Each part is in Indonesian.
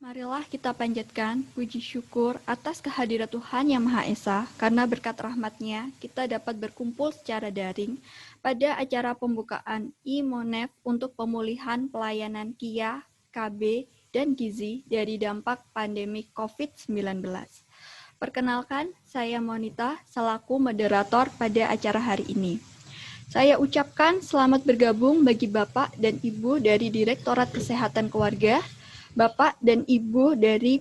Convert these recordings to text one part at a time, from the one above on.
Marilah kita panjatkan puji syukur atas kehadirat Tuhan Yang Maha Esa, karena berkat rahmat-Nya kita dapat berkumpul secara daring pada acara pembukaan IMONEF untuk pemulihan pelayanan KIA, KB, dan Gizi dari dampak pandemi COVID-19. Perkenalkan, saya Monita selaku moderator pada acara hari ini. Saya ucapkan selamat bergabung bagi Bapak dan Ibu dari Direktorat Kesehatan Keluarga, Bapak dan Ibu dari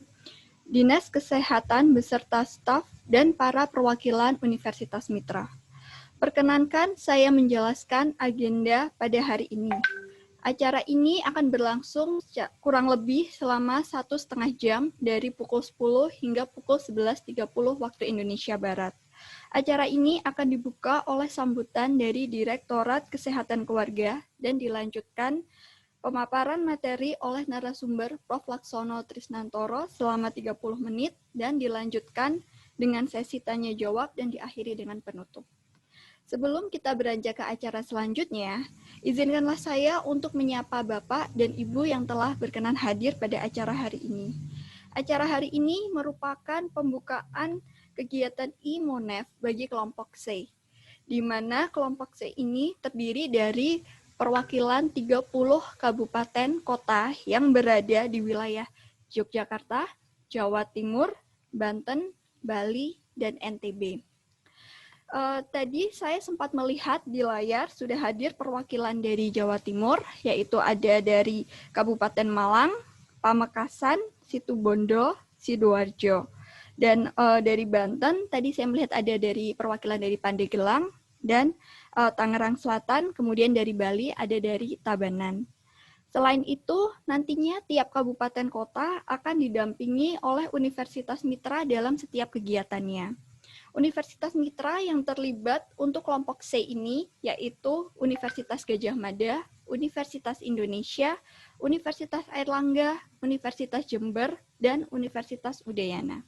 Dinas Kesehatan beserta staf dan para perwakilan Universitas Mitra. Perkenankan saya menjelaskan agenda pada hari ini. Acara ini akan berlangsung kurang lebih selama 1,5 jam dari pukul 10 hingga pukul 11.30 waktu Indonesia Barat. Acara ini akan dibuka oleh sambutan dari Direktorat Kesehatan Keluarga dan dilanjutkan pemaparan materi oleh narasumber Prof. Laksono Trisnantoro selama 30 menit dan dilanjutkan dengan sesi tanya jawab dan diakhiri dengan penutup. Sebelum kita beranjak ke acara selanjutnya, izinkanlah saya untuk menyapa Bapak dan Ibu yang telah berkenan hadir pada acara hari ini. Acara hari ini merupakan pembukaan kegiatan IMONEF bagi kelompok C, di mana kelompok C ini terdiri dari perwakilan 30 kabupaten kota yang berada di wilayah Yogyakarta, Jawa Timur, Banten, Bali, dan NTB. Tadi saya sempat melihat di layar sudah hadir perwakilan dari Jawa Timur, yaitu ada dari Kabupaten Malang, Pamekasan, Situbondo, Sidoarjo. Dan dari Banten, tadi saya melihat ada dari perwakilan dari Pandeglang dan Tangerang Selatan, kemudian dari Bali ada dari Tabanan. Selain itu, nantinya tiap kabupaten kota akan didampingi oleh Universitas Mitra dalam setiap kegiatannya. Universitas Mitra yang terlibat untuk kelompok C ini yaitu Universitas Gadjah Mada, Universitas Indonesia, Universitas Airlangga, Universitas Jember, dan Universitas Udayana.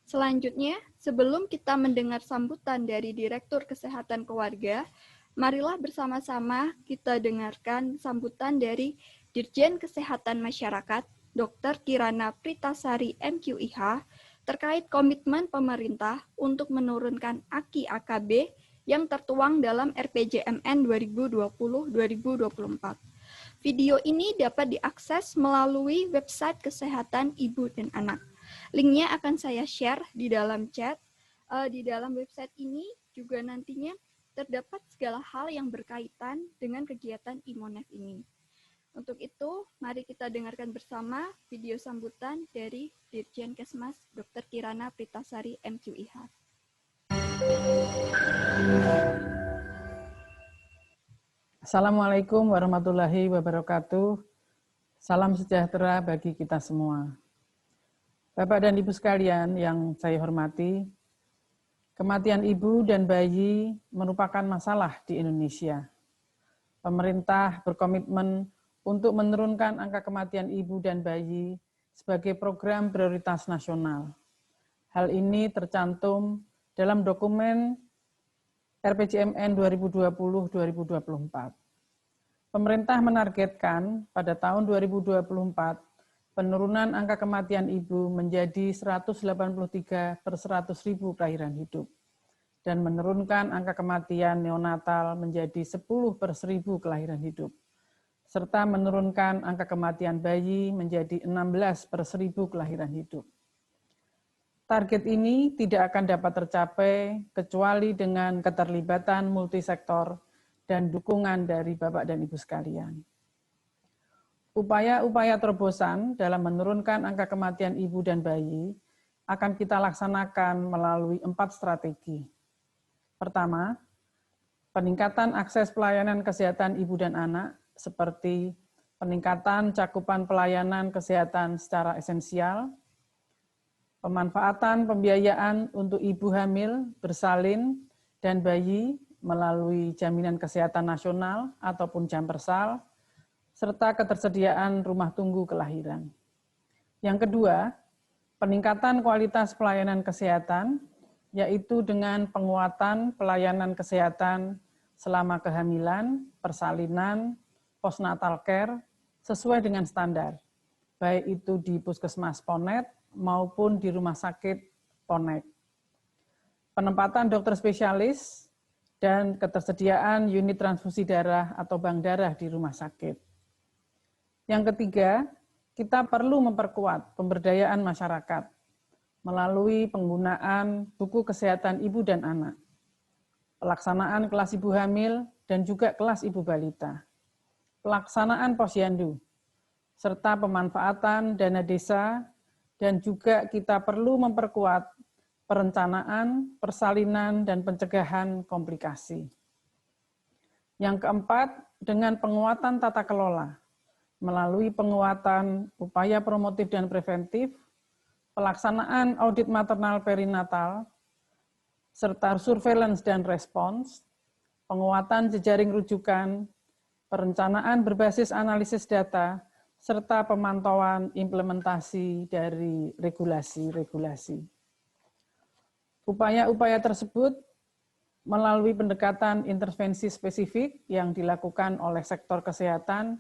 Selanjutnya, sebelum kita mendengar sambutan dari Direktur Kesehatan Keluarga, marilah bersama-sama kita dengarkan sambutan dari Dirjen Kesehatan Masyarakat, Dr. Kirana Pritasari MQIH, terkait komitmen pemerintah untuk menurunkan AKI AKB yang tertuang dalam RPJMN 2020-2024. Video ini dapat diakses melalui website Kesehatan Ibu dan Anak. Linknya akan saya share di dalam chat. Di dalam website ini juga nantinya terdapat segala hal yang berkaitan dengan kegiatan IMONEF ini. Untuk itu, mari kita dengarkan bersama video sambutan dari Dirjen Kesmas Dr. Kirana Pritasari MQIH. Assalamualaikum warahmatullahi wabarakatuh. Salam sejahtera bagi kita semua. Bapak dan Ibu sekalian yang saya hormati, kematian ibu dan bayi merupakan masalah di Indonesia. Pemerintah berkomitmen untuk menurunkan angka kematian ibu dan bayi sebagai program prioritas nasional. Hal ini tercantum dalam dokumen RPJMN 2020-2024. Pemerintah menargetkan pada tahun 2024 penurunan angka kematian ibu menjadi 183 per 100.000 kelahiran hidup dan menurunkan angka kematian neonatal menjadi 10 per 1.000 kelahiran hidup, serta menurunkan angka kematian bayi menjadi 16 per 1.000 kelahiran hidup. Target ini tidak akan dapat tercapai kecuali dengan keterlibatan multisektor dan dukungan dari Bapak dan Ibu sekalian. Upaya-upaya terobosan dalam menurunkan angka kematian ibu dan bayi akan kita laksanakan melalui 4 strategi. Pertama, peningkatan akses pelayanan kesehatan ibu dan anak, seperti peningkatan cakupan pelayanan kesehatan secara esensial, pemanfaatan pembiayaan untuk ibu hamil, bersalin, dan bayi melalui jaminan kesehatan nasional ataupun Jampersal, serta ketersediaan rumah tunggu kelahiran. Yang kedua, peningkatan kualitas pelayanan kesehatan, yaitu dengan penguatan pelayanan kesehatan selama kehamilan, persalinan, postnatal care sesuai dengan standar, baik itu di Puskesmas Ponet maupun di Rumah Sakit Ponek. Penempatan dokter spesialis dan ketersediaan unit transfusi darah atau bank darah di rumah sakit. Yang ketiga, kita perlu memperkuat pemberdayaan masyarakat melalui penggunaan buku kesehatan ibu dan anak, pelaksanaan kelas ibu hamil dan juga kelas ibu balita, pelaksanaan posyandu, serta pemanfaatan dana desa, dan juga kita perlu memperkuat perencanaan, persalinan, dan pencegahan komplikasi. Yang keempat, dengan penguatan tata kelola, melalui penguatan upaya promotif dan preventif, pelaksanaan audit maternal perinatal, serta surveillance dan respons, penguatan jejaring rujukan, perencanaan berbasis analisis data, serta pemantauan implementasi dari regulasi-regulasi. Upaya-upaya tersebut melalui pendekatan intervensi spesifik yang dilakukan oleh sektor kesehatan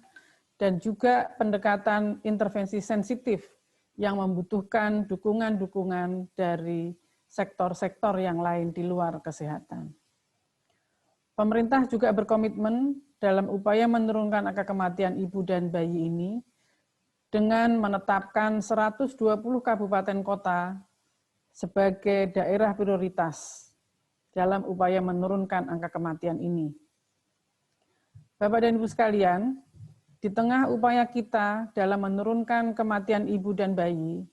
dan juga pendekatan intervensi sensitif yang membutuhkan dukungan-dukungan dari sektor-sektor yang lain di luar kesehatan. Pemerintah juga berkomitmen dalam upaya menurunkan angka kematian ibu dan bayi ini dengan menetapkan 120 kabupaten kota sebagai daerah prioritas dalam upaya menurunkan angka kematian ini. Bapak dan Ibu sekalian, di tengah upaya kita dalam menurunkan kematian ibu dan bayi,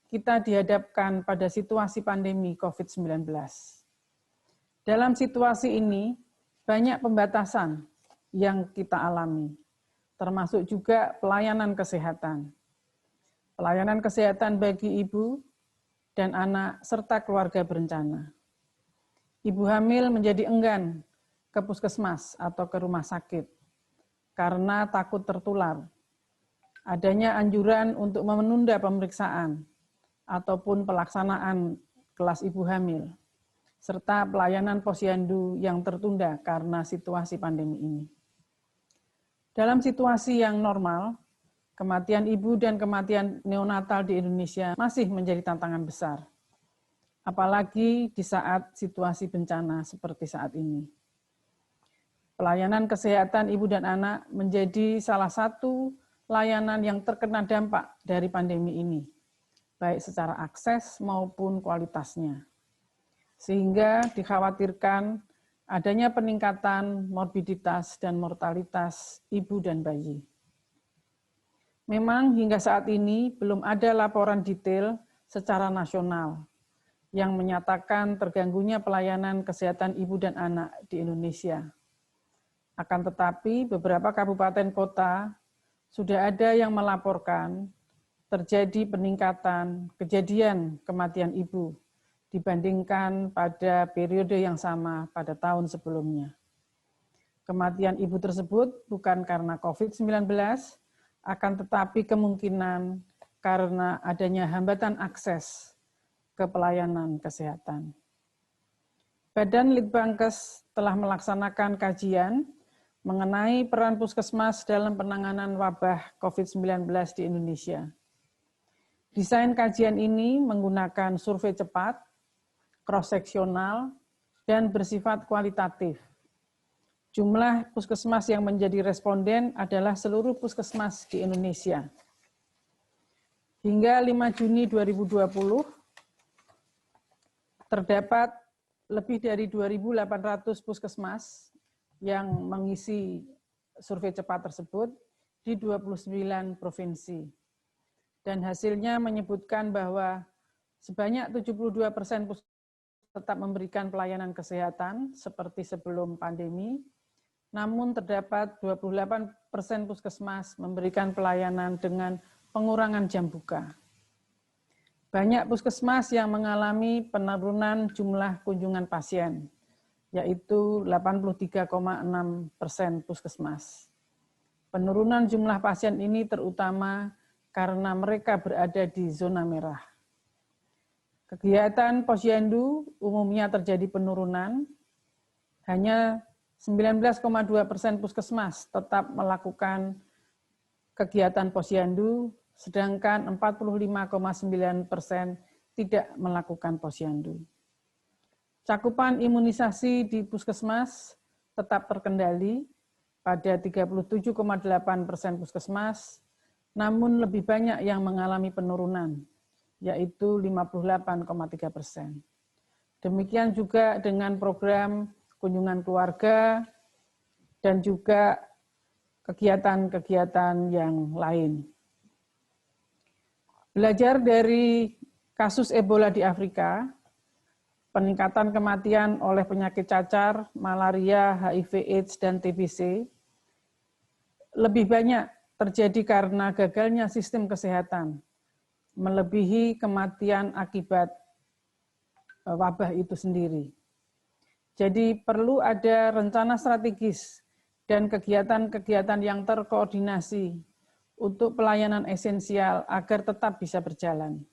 kita dihadapkan pada situasi pandemi COVID-19. Dalam situasi ini, banyak pembatasan yang kita alami, termasuk juga pelayanan kesehatan. Pelayanan kesehatan bagi ibu dan anak, serta keluarga berencana. Ibu hamil menjadi enggan ke puskesmas atau ke rumah sakit karena takut tertular. Adanya anjuran untuk menunda pemeriksaan ataupun pelaksanaan kelas ibu hamil, serta pelayanan posyandu yang tertunda karena situasi pandemi ini. Dalam situasi yang normal, kematian ibu dan kematian neonatal di Indonesia masih menjadi tantangan besar, apalagi di saat situasi bencana seperti saat ini. Pelayanan kesehatan ibu dan anak menjadi salah satu layanan yang terkena dampak dari pandemi ini, baik secara akses maupun kualitasnya. Sehingga dikhawatirkan adanya peningkatan morbiditas dan mortalitas ibu dan bayi. Memang hingga saat ini belum ada laporan detail secara nasional yang menyatakan terganggunya pelayanan kesehatan ibu dan anak di Indonesia. Akan tetapi beberapa kabupaten kota sudah ada yang melaporkan terjadi peningkatan kejadian kematian ibu dibandingkan pada periode yang sama pada tahun sebelumnya. Kematian ibu tersebut bukan karena COVID-19, akan tetapi kemungkinan karena adanya hambatan akses ke pelayanan kesehatan. Badan Litbangkes telah melaksanakan kajian mengenai peran puskesmas dalam penanganan wabah COVID-19 di Indonesia. Desain kajian ini menggunakan survei cepat, cross-seksional, dan bersifat kualitatif. Jumlah puskesmas yang menjadi responden adalah seluruh puskesmas di Indonesia. Hingga 5 Juni 2020, terdapat lebih dari 2.800 puskesmas yang mengisi survei cepat tersebut di 29 provinsi. Dan hasilnya menyebutkan bahwa sebanyak 72% puskesmas tetap memberikan pelayanan kesehatan seperti sebelum pandemi, namun terdapat 28% puskesmas memberikan pelayanan dengan pengurangan jam buka. Banyak puskesmas yang mengalami penurunan jumlah kunjungan pasien, yaitu 83,6% puskesmas. Penurunan jumlah pasien ini terutama karena mereka berada di zona merah. Kegiatan posyandu umumnya terjadi penurunan, hanya 19,2% puskesmas tetap melakukan kegiatan posyandu sedangkan 45,9% tidak melakukan posyandu. Cakupan imunisasi di puskesmas tetap terkendali pada 37,8% puskesmas, namun lebih banyak yang mengalami penurunan, yaitu 58,3%. Demikian juga dengan program kunjungan keluarga dan juga kegiatan-kegiatan yang lain. Belajar dari kasus Ebola di Afrika, peningkatan kematian oleh penyakit cacar, malaria, HIV/AIDS, dan TBC lebih banyak terjadi karena gagalnya sistem kesehatan, melebihi kematian akibat wabah itu sendiri. Jadi perlu ada rencana strategis dan kegiatan-kegiatan yang terkoordinasi untuk pelayanan esensial agar tetap bisa berjalan.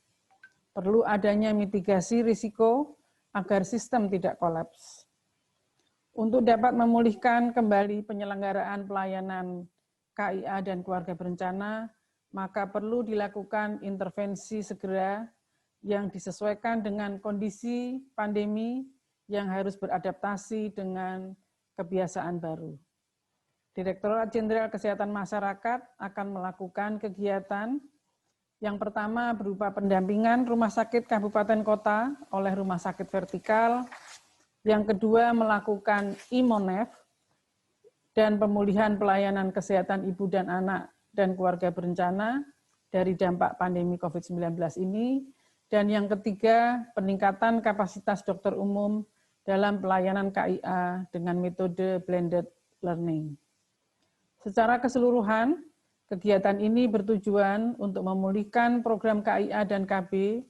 Perlu adanya mitigasi risiko agar sistem tidak kolaps. Untuk dapat memulihkan kembali penyelenggaraan pelayanan KIA dan keluarga berencana, maka perlu dilakukan intervensi segera yang disesuaikan dengan kondisi pandemi yang harus beradaptasi dengan kebiasaan baru. Direktorat Jenderal Kesehatan Masyarakat akan melakukan kegiatan yang pertama berupa pendampingan rumah sakit kabupaten kota oleh rumah sakit vertikal, yang kedua melakukan imonef dan pemulihan pelayanan kesehatan ibu dan anak dan keluarga berencana dari dampak pandemi COVID-19 ini, dan yang ketiga peningkatan kapasitas dokter umum dalam pelayanan KIA dengan metode blended learning. Secara keseluruhan, kegiatan ini bertujuan untuk memulihkan program KIA dan KB,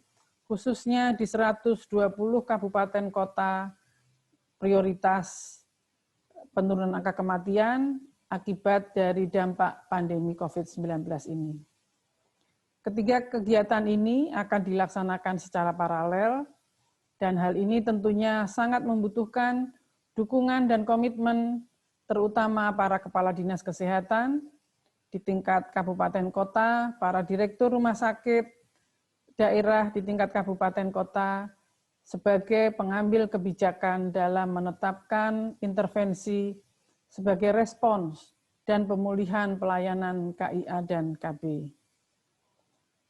khususnya di 120 kabupaten kota prioritas penurunan angka kematian akibat dari dampak pandemi COVID-19 ini. Ketiga kegiatan ini akan dilaksanakan secara paralel, dan hal ini tentunya sangat membutuhkan dukungan dan komitmen terutama para kepala dinas kesehatan, di tingkat kabupaten kota, para direktur rumah sakit, daerah di tingkat kabupaten kota, sebagai pengambil kebijakan dalam menetapkan intervensi sebagai respons dan pemulihan pelayanan KIA dan KB.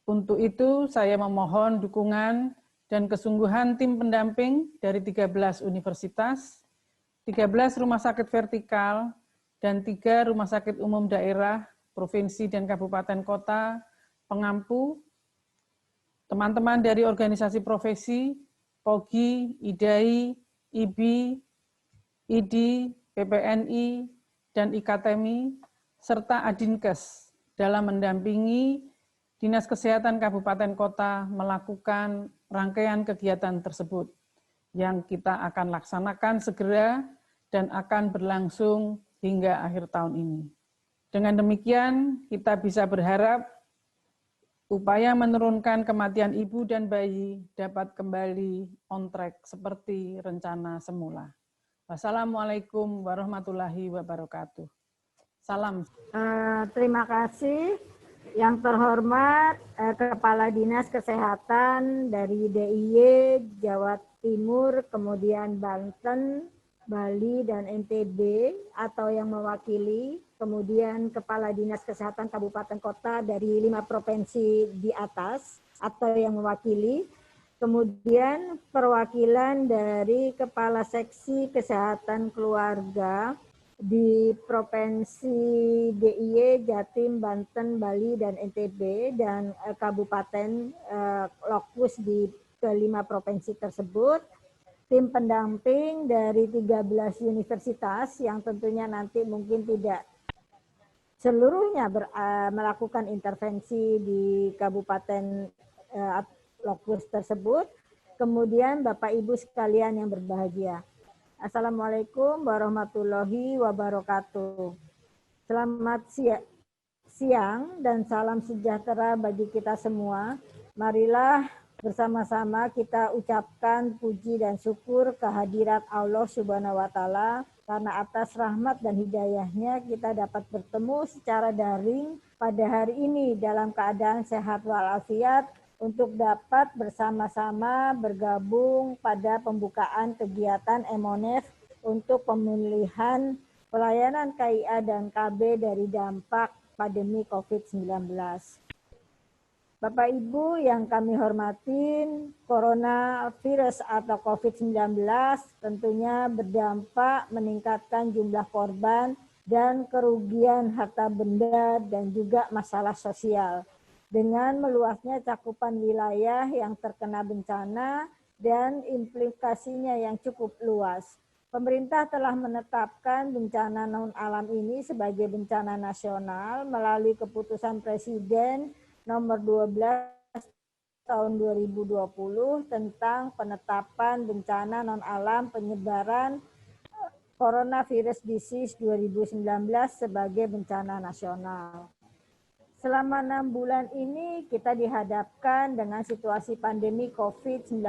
Untuk itu, saya memohon dukungan dan kesungguhan tim pendamping dari 13 universitas, 13 rumah sakit vertikal, dan 3 rumah sakit umum daerah, provinsi dan kabupaten kota, pengampu, teman-teman dari organisasi profesi, POGI, IDAI, IBI, IDI, PPNI, dan IKTMI, serta Adinkes dalam mendampingi Dinas Kesehatan Kabupaten Kota melakukan rangkaian kegiatan tersebut yang kita akan laksanakan segera dan akan berlangsung hingga akhir tahun ini. Dengan demikian, kita bisa berharap upaya menurunkan kematian ibu dan bayi dapat kembali on track seperti rencana semula. Wassalamualaikum warahmatullahi wabarakatuh. Salam. Terima kasih. Yang terhormat Kepala Dinas Kesehatan dari DIY Jawa Timur, kemudian Banten, Bali, dan NTB atau yang mewakili, kemudian Kepala Dinas Kesehatan Kabupaten Kota dari 5 provinsi di atas atau yang mewakili, kemudian perwakilan dari Kepala Seksi Kesehatan Keluarga di Provinsi DIY, Jatim, Banten, Bali, dan NTB, dan Kabupaten Lokus di kelima provinsi tersebut, tim pendamping dari 13 universitas yang tentunya nanti mungkin tidak seluruhnya melakukan intervensi di Kabupaten Lokus tersebut, kemudian Bapak Ibu sekalian yang berbahagia. Assalamualaikum warahmatullahi wabarakatuh. Selamat siang dan salam sejahtera bagi kita semua. Marilah Bersama-sama kita ucapkan puji dan syukur kehadirat Allah Subhanahu wa Ta'ala, karena atas rahmat dan hidayahnya kita dapat bertemu secara daring pada hari ini dalam keadaan sehat walafiat untuk dapat bersama-sama bergabung pada pembukaan kegiatan Emonef untuk pemulihan pelayanan KIA dan KB dari dampak pandemi COVID-19. Bapak Ibu yang kami hormatin, coronavirus atau COVID-19 tentunya berdampak meningkatkan jumlah korban dan kerugian harta benda dan juga masalah sosial. Dengan meluasnya cakupan wilayah yang terkena bencana dan implikasinya yang cukup luas. Pemerintah telah menetapkan bencana non-alam ini sebagai bencana nasional melalui keputusan Presiden nomor 12 tahun 2020 tentang penetapan bencana non-alam penyebaran coronavirus disease 2019 sebagai bencana nasional. Selama 6 bulan ini kita dihadapkan dengan situasi pandemi COVID-19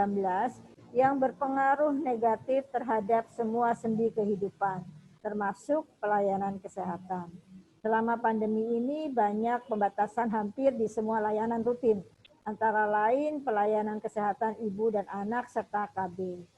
yang berpengaruh negatif terhadap semua sendi kehidupan, termasuk pelayanan kesehatan. Selama pandemi ini banyak pembatasan hampir di semua layanan rutin, antara lain pelayanan kesehatan ibu dan anak serta KB.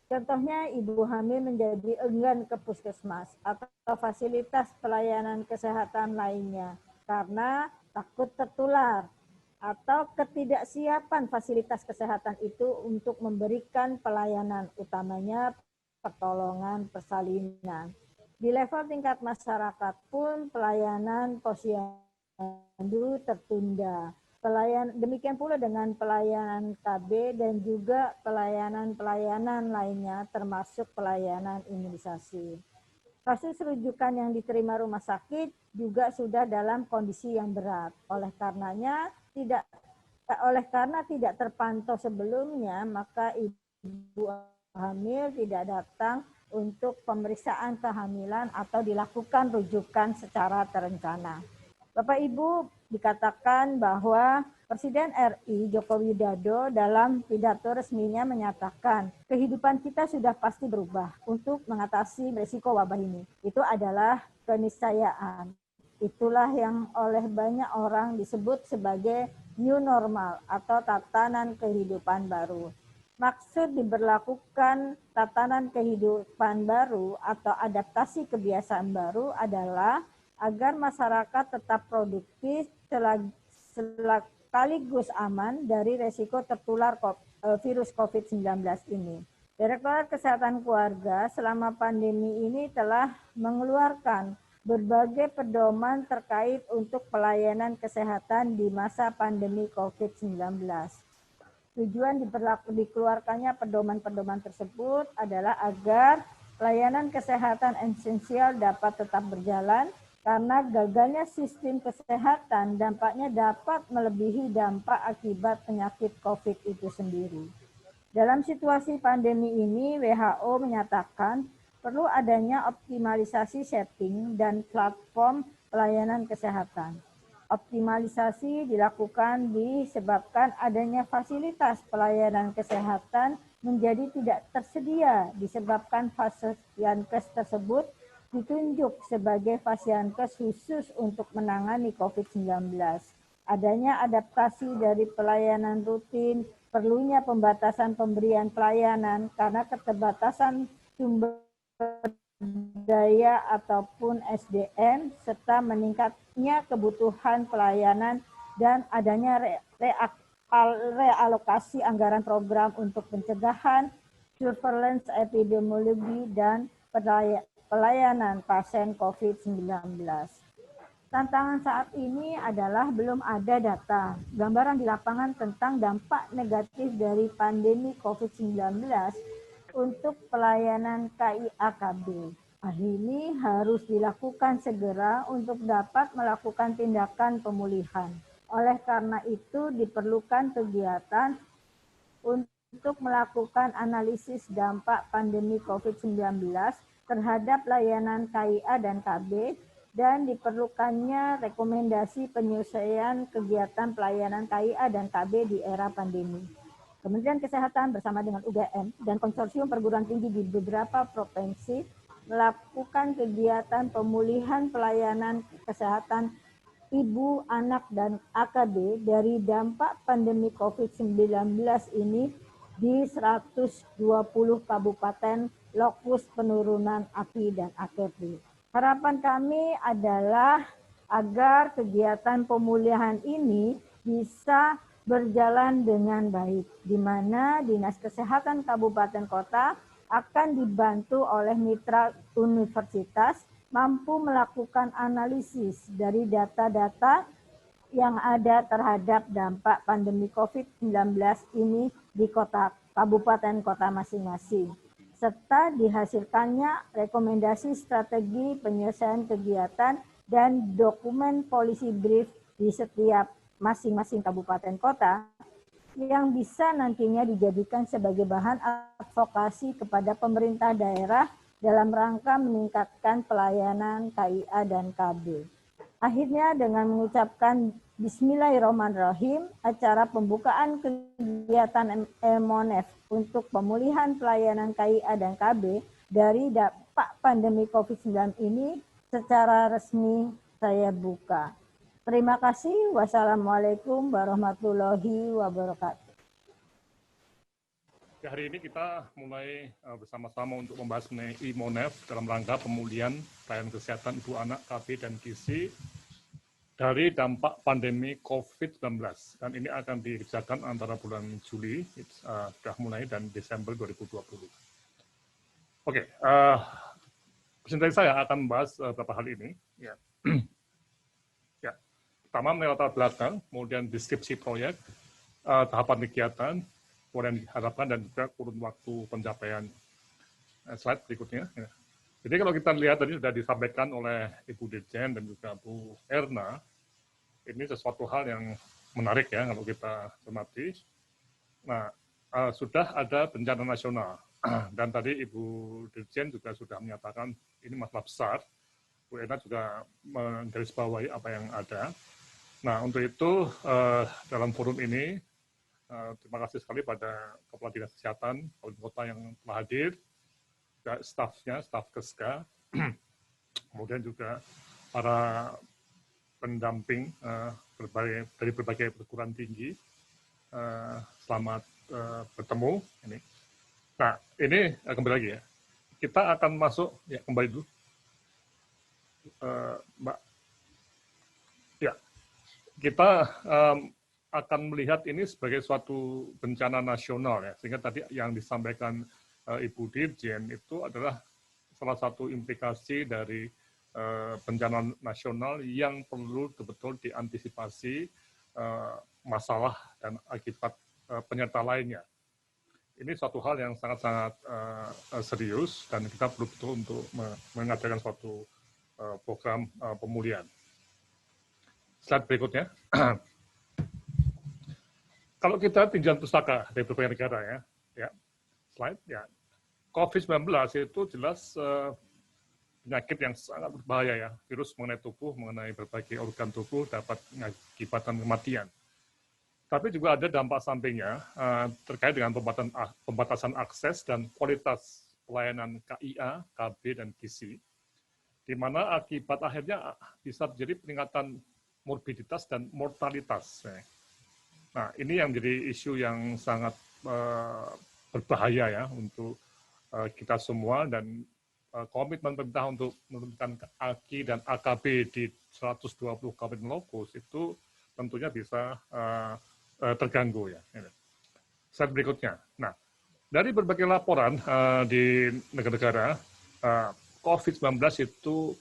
Contohnya ibu hamil menjadi enggan ke puskesmas atau fasilitas pelayanan kesehatan lainnya karena takut tertular atau ketidaksiapan fasilitas kesehatan itu untuk memberikan pelayanan, utamanya pertolongan persalinan. Di level tingkat masyarakat pun pelayanan posyandu tertunda. Demikian pula dengan pelayanan KB dan juga pelayanan-pelayanan lainnya termasuk pelayanan imunisasi. Kasus rujukan yang diterima rumah sakit juga sudah dalam kondisi yang berat. Oleh karena tidak terpantau sebelumnya, maka ibu hamil tidak datang untuk pemeriksaan kehamilan atau dilakukan rujukan secara terencana. Bapak Ibu, dikatakan bahwa Presiden RI Joko Widodo dalam pidato resminya menyatakan kehidupan kita sudah pasti berubah untuk mengatasi risiko wabah ini. Itu adalah keniscayaan. Itulah yang oleh banyak orang disebut sebagai new normal atau tatanan kehidupan baru. Maksud diberlakukan tatanan kehidupan baru atau adaptasi kebiasaan baru adalah agar masyarakat tetap produktif sekaligus aman dari resiko tertular virus COVID-19 ini. Direktorat Kesehatan Keluarga selama pandemi ini telah mengeluarkan berbagai pedoman terkait untuk pelayanan kesehatan di masa pandemi COVID-19. Tujuan dikeluarkannya pedoman-pedoman tersebut adalah agar pelayanan kesehatan esensial dapat tetap berjalan karena gagalnya sistem kesehatan dampaknya dapat melebihi dampak akibat penyakit COVID itu sendiri. Dalam situasi pandemi ini, WHO menyatakan perlu adanya optimalisasi setting dan platform pelayanan kesehatan. Optimalisasi dilakukan disebabkan adanya fasilitas pelayanan kesehatan menjadi tidak tersedia disebabkan Fasiankes tersebut ditunjuk sebagai Fasiankes khusus untuk menangani COVID-19. Adanya adaptasi dari pelayanan rutin, perlunya pembatasan pemberian pelayanan karena keterbatasan sumber daya ataupun SDM, serta meningkatnya kebutuhan pelayanan dan adanya realokasi anggaran program untuk pencegahan, surveillance epidemiologi, dan pelayanan pasien COVID-19. Tantangan saat ini adalah belum ada data, gambaran di lapangan tentang dampak negatif dari pandemi COVID-19 untuk pelayanan KIA-KB. Hal ini harus dilakukan segera untuk dapat melakukan tindakan pemulihan. Oleh karena itu diperlukan kegiatan untuk melakukan analisis dampak pandemi COVID-19 terhadap layanan KIA dan KB dan diperlukannya rekomendasi penyelesaian kegiatan pelayanan KIA dan KB di era pandemi. Kementerian Kesehatan bersama dengan UGM dan konsorsium perguruan tinggi di beberapa provinsi melakukan kegiatan pemulihan pelayanan kesehatan ibu, anak, dan AKB dari dampak pandemi COVID-19 ini di 120 kabupaten lokus penurunan AKI dan AKB. Harapan kami adalah agar kegiatan pemulihan ini bisa berjalan dengan baik, di mana Dinas Kesehatan Kabupaten Kota akan dibantu oleh mitra universitas mampu melakukan analisis dari data-data yang ada terhadap dampak pandemi COVID-19 ini di kota kabupaten kota masing-masing, serta dihasilkannya rekomendasi strategi penyelesaian kegiatan dan dokumen policy brief di setiap masing-masing kabupaten kota yang bisa nantinya dijadikan sebagai bahan advokasi kepada pemerintah daerah dalam rangka meningkatkan pelayanan KIA dan KB. Akhirnya dengan mengucapkan Bismillahirrahmanirrahim, acara pembukaan kegiatan MONEF untuk pemulihan pelayanan KIA dan KB dari dampak pandemi COVID-19 ini secara resmi saya buka. Terima kasih. Wassalamualaikum warahmatullahi wabarakatuh. Hari ini kita mulai bersama-sama untuk membahas mengenai IMONEF dalam rangka pemulihan pelayanan kesehatan ibu anak, KB, dan gizi dari dampak pandemi COVID-19. Dan ini akan dikerjakan antara bulan Juli, sudah mulai, dan Desember 2020. Oke, presentasi saya akan membahas beberapa hal ini. Ya. Pertama, mengenai latar belakang, kemudian deskripsi proyek, tahapan kegiatan, kemudian diharapkan, dan juga kurun waktu pencapaian. Slide berikutnya. Ya. Jadi kalau kita lihat tadi sudah disampaikan oleh Ibu Dirjen dan juga Bu Erna, ini sesuatu hal yang menarik ya kalau kita cermati. Nah, sudah ada bencana nasional, dan tadi Ibu Dirjen juga sudah menyatakan ini masalah besar. Bu Erna juga menggarisbawahi apa yang ada. Nah, untuk itu dalam forum ini, terima kasih sekali pada Kepala Dinas Kesehatan Kabupaten Kota yang telah hadir, juga stafnya, staf Keska, kemudian juga para pendamping dari berbagai perguruan tinggi. Selamat bertemu. Ini. Nah, ini kembali lagi ya. Kita akan masuk, ya kembali dulu. Mbak. Ya. Kita akan melihat ini sebagai suatu bencana nasional ya, sehingga tadi yang disampaikan Ibu Dirjen itu adalah salah satu implikasi dari bencana nasional yang perlu betul-betul diantisipasi masalah dan akibat penyerta lainnya. Ini suatu hal yang sangat-sangat serius dan kita perlu betul untuk mengadakan suatu program pemulihan. Slide berikutnya. Kalau kita tinjauan pustaka dari berbagai negara ya, slide ya, COVID-19 itu jelas penyakit yang sangat berbahaya ya, virus mengenai tubuh, mengenai berbagai organ tubuh dapat mengakibatkan kematian. Tapi juga ada dampak sampingnya terkait dengan pembatasan akses dan kualitas pelayanan KIA, KB, dan gizi, di mana akibat akhirnya bisa terjadi peningkatan morbiditas dan mortalitas. Nah, ini yang menjadi isu yang sangat berbahaya ya untuk kita semua, dan komitmen pemerintah untuk menurunkan AKI dan AKB di 120 kabupaten lokus itu tentunya bisa terganggu ya. Slide berikutnya. Nah, dari berbagai laporan di negara-negara, COVID-19 itu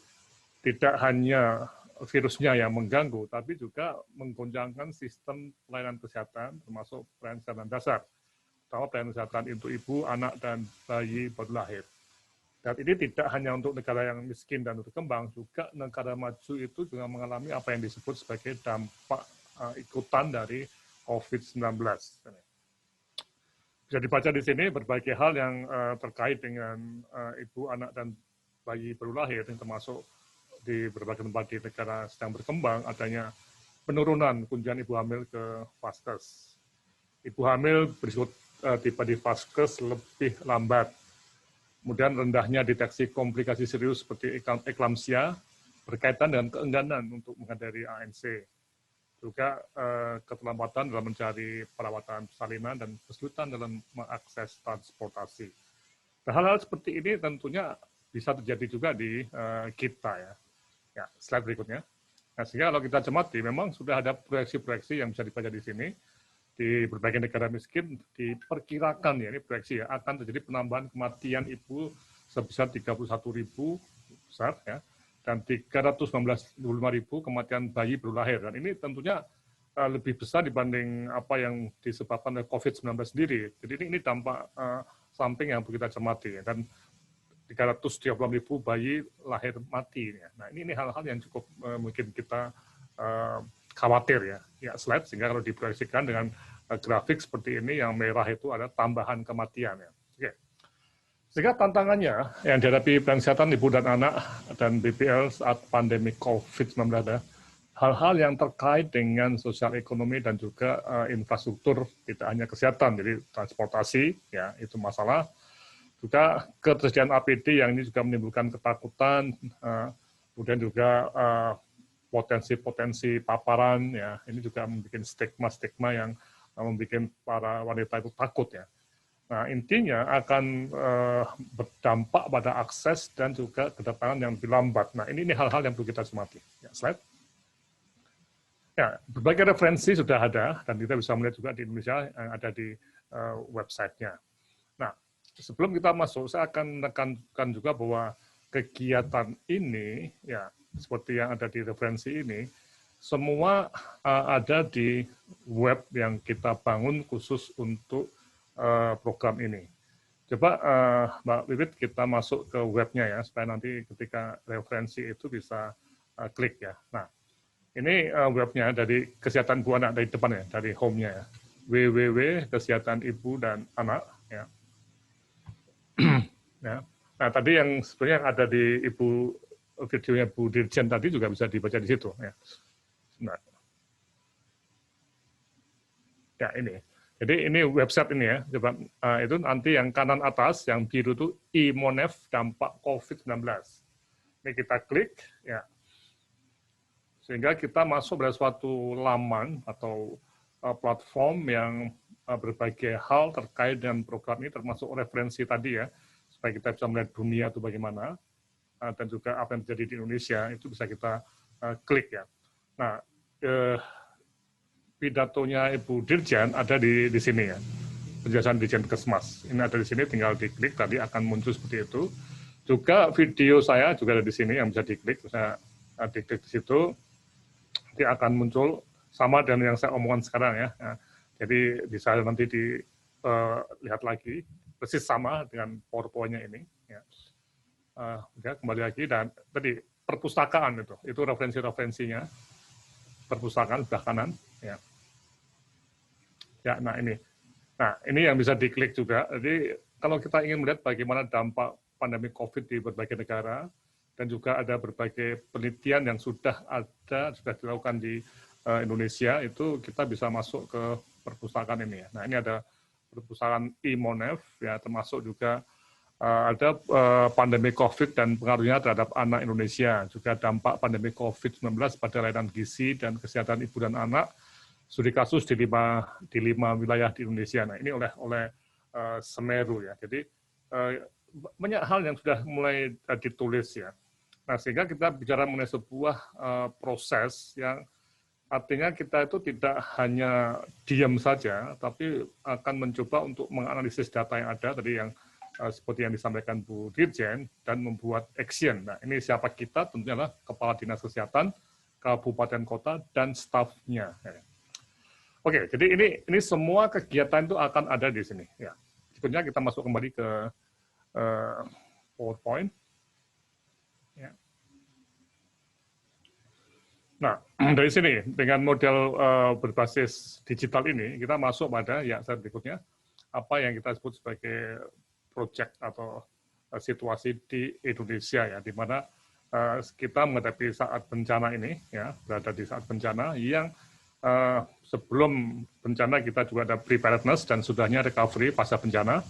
tidak hanya virusnya yang mengganggu, tapi juga menggoncangkan sistem pelayanan kesehatan, termasuk pelayanan kesehatan dasar, terutama pelayanan kesehatan untuk ibu, anak, dan bayi baru lahir. Dan ini tidak hanya untuk negara yang miskin dan berkembang, juga negara maju itu juga mengalami apa yang disebut sebagai dampak ikutan dari COVID-19. Bisa dibaca di sini berbagai hal yang terkait dengan ibu, anak, dan bayi baru lahir, termasuk di berbagai tempat di negara sedang berkembang adanya penurunan kunjungan ibu hamil ke vaskes. Ibu hamil berisiko tiba di vaskes lebih lambat. Kemudian rendahnya deteksi komplikasi serius seperti eklamsia berkaitan dengan keengganan untuk menghadiri ANC. Juga keterlambatan dalam mencari perawatan persalinan dan kesulitan dalam mengakses transportasi. Nah, hal-hal seperti ini tentunya bisa terjadi juga di kita ya. Ya, slide berikutnya. Nah, sehingga kalau kita cermati, memang sudah ada proyeksi-proyeksi yang bisa dibaca di sini. Di berbagai negara miskin diperkirakan ya, ini proyeksi ya, akan terjadi penambahan kematian ibu sebesar 31.000 besar ya, dan 319.500 kematian bayi baru lahir. Dan ini tentunya lebih besar dibanding apa yang disebabkan oleh COVID-19 sendiri. Jadi ini dampak samping yang kita cermati ya. Dan 330.000 bayi lahir mati. Ya. Nah ini hal-hal yang cukup mungkin kita khawatir ya slide, sehingga kalau diproyeksikan dengan grafik seperti ini yang merah itu ada tambahan kematian ya. Oke. Sehingga tantangannya yang dihadapi Pelayanan Kesehatan Ibu dan Anak dan BPL saat pandemi COVID-19 ada hal-hal yang terkait dengan sosial ekonomi dan juga infrastruktur, tidak hanya kesehatan, jadi transportasi ya itu masalah. Juga ketersediaan APD yang ini juga menimbulkan ketakutan, kemudian juga potensi-potensi paparan ya ini juga membuat stigma-stigma yang membuat para wanita itu takut ya. Nah intinya akan berdampak pada akses dan juga kedatangan yang lebih lambat. Nah ini hal-hal yang perlu kita cermati. Ya, slide. Ya berbagai referensi sudah ada dan kita bisa melihat juga di Indonesia yang ada di websitenya. Nah sebelum kita masuk saya akan menekankan juga bahwa kegiatan ini ya seperti yang ada di referensi ini, semua ada di web yang kita bangun khusus untuk program ini. Coba Mbak Wiwit kita masuk ke webnya ya, supaya nanti ketika referensi itu bisa klik ya. Nah, ini webnya dari Kesehatan Ibu Anak dari depan ya, dari home-nya ya. www.kesehatan-ibu dan anak ya. Ya. Nah, tadi yang sebenarnya yang ada di videonya Bu Dirjen tadi juga bisa dibaca di situ ya. Nah. Ya ini. Jadi ini website ini ya. Coba itu nanti yang kanan atas yang biru itu iMonef dampak COVID-19. Ini kita klik ya. Sehingga kita masuk pada suatu laman atau platform yang berbagai hal terkait dengan program ini termasuk referensi tadi ya. Supaya kita bisa melihat dunia itu bagaimana. Dan juga apa yang terjadi di Indonesia itu bisa kita klik ya. Nah, pidatonya Ibu Dirjen ada di sini ya, penjelasan Dirjen Kesmas. Ini ada di sini, tinggal diklik tadi akan muncul seperti itu. Juga video saya juga ada di sini yang bisa diklik, bisa diklik di situ, nanti akan muncul sama dengan yang saya omongkan sekarang ya. Jadi bisa nanti dilihat lagi persis sama dengan PowerPoint-nya ini. Ya. Ya, kembali lagi dan tadi perpustakaan itu referensi-referensinya perpustakaan sebelah kanan ya. Ya, nah ini yang bisa diklik juga. Jadi kalau kita ingin melihat bagaimana dampak pandemi COVID di berbagai negara dan juga ada berbagai penelitian yang sudah dilakukan di Indonesia, itu kita bisa masuk ke perpustakaan ini ya. Nah ini ada perpustakaan iMonef ya, termasuk juga ada pandemi COVID dan pengaruhnya terhadap anak Indonesia, juga dampak pandemi COVID-19 pada layanan gizi dan kesehatan ibu dan anak, studi kasus di lima wilayah di Indonesia. Nah ini oleh Semeru ya. Jadi banyak hal yang sudah mulai ditulis ya. Nah sehingga kita bicara mengenai sebuah proses yang artinya kita itu tidak hanya diam saja, tapi akan mencoba untuk menganalisis data yang ada tadi yang seperti yang disampaikan Bu Dirjen, dan membuat action. Nah, ini siapa kita? Tentunya adalah Kepala Dinas Kesehatan, Kabupaten Kota, dan stafnya. Oke, jadi ini semua kegiatan itu akan ada di sini. Ya. Berikutnya kita masuk kembali ke PowerPoint. Ya. Nah, dari sini, dengan model berbasis digital ini, kita masuk pada slide berikutnya, apa yang kita sebut sebagai project atau situasi di Indonesia ya, di mana kita menghadapi saat bencana ini ya, berada di saat bencana yang sebelum bencana kita juga ada preparedness dan sudahnya recovery pasca bencana.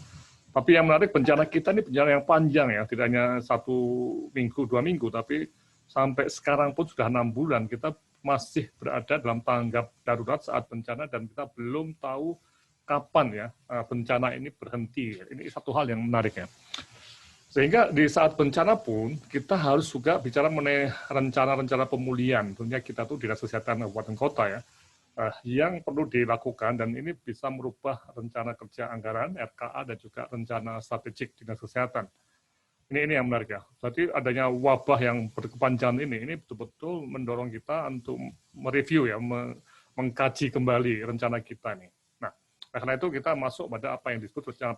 Tapi yang menarik, bencana kita ini bencana yang panjang ya, tidak hanya 1 minggu, 2 minggu, tapi sampai sekarang pun sudah 6 bulan kita masih berada dalam tanggap darurat saat bencana dan kita belum tahu kapan ya bencana ini berhenti. Ini satu hal yang menarik ya. Sehingga di saat bencana pun kita harus juga bicara mengenai rencana-rencana pemulihan. Tentunya kita tuh Dinas Kesehatan Kabupaten Kota ya, yang perlu dilakukan dan ini bisa merubah rencana kerja anggaran RKA dan juga rencana strategik Dinas Kesehatan. Ini yang menarik ya. Jadi adanya wabah yang berkepanjangan ini betul-betul mendorong kita untuk mereview ya, mengkaji kembali rencana kita ini. Nah, karena itu kita masuk pada apa yang disebut rencana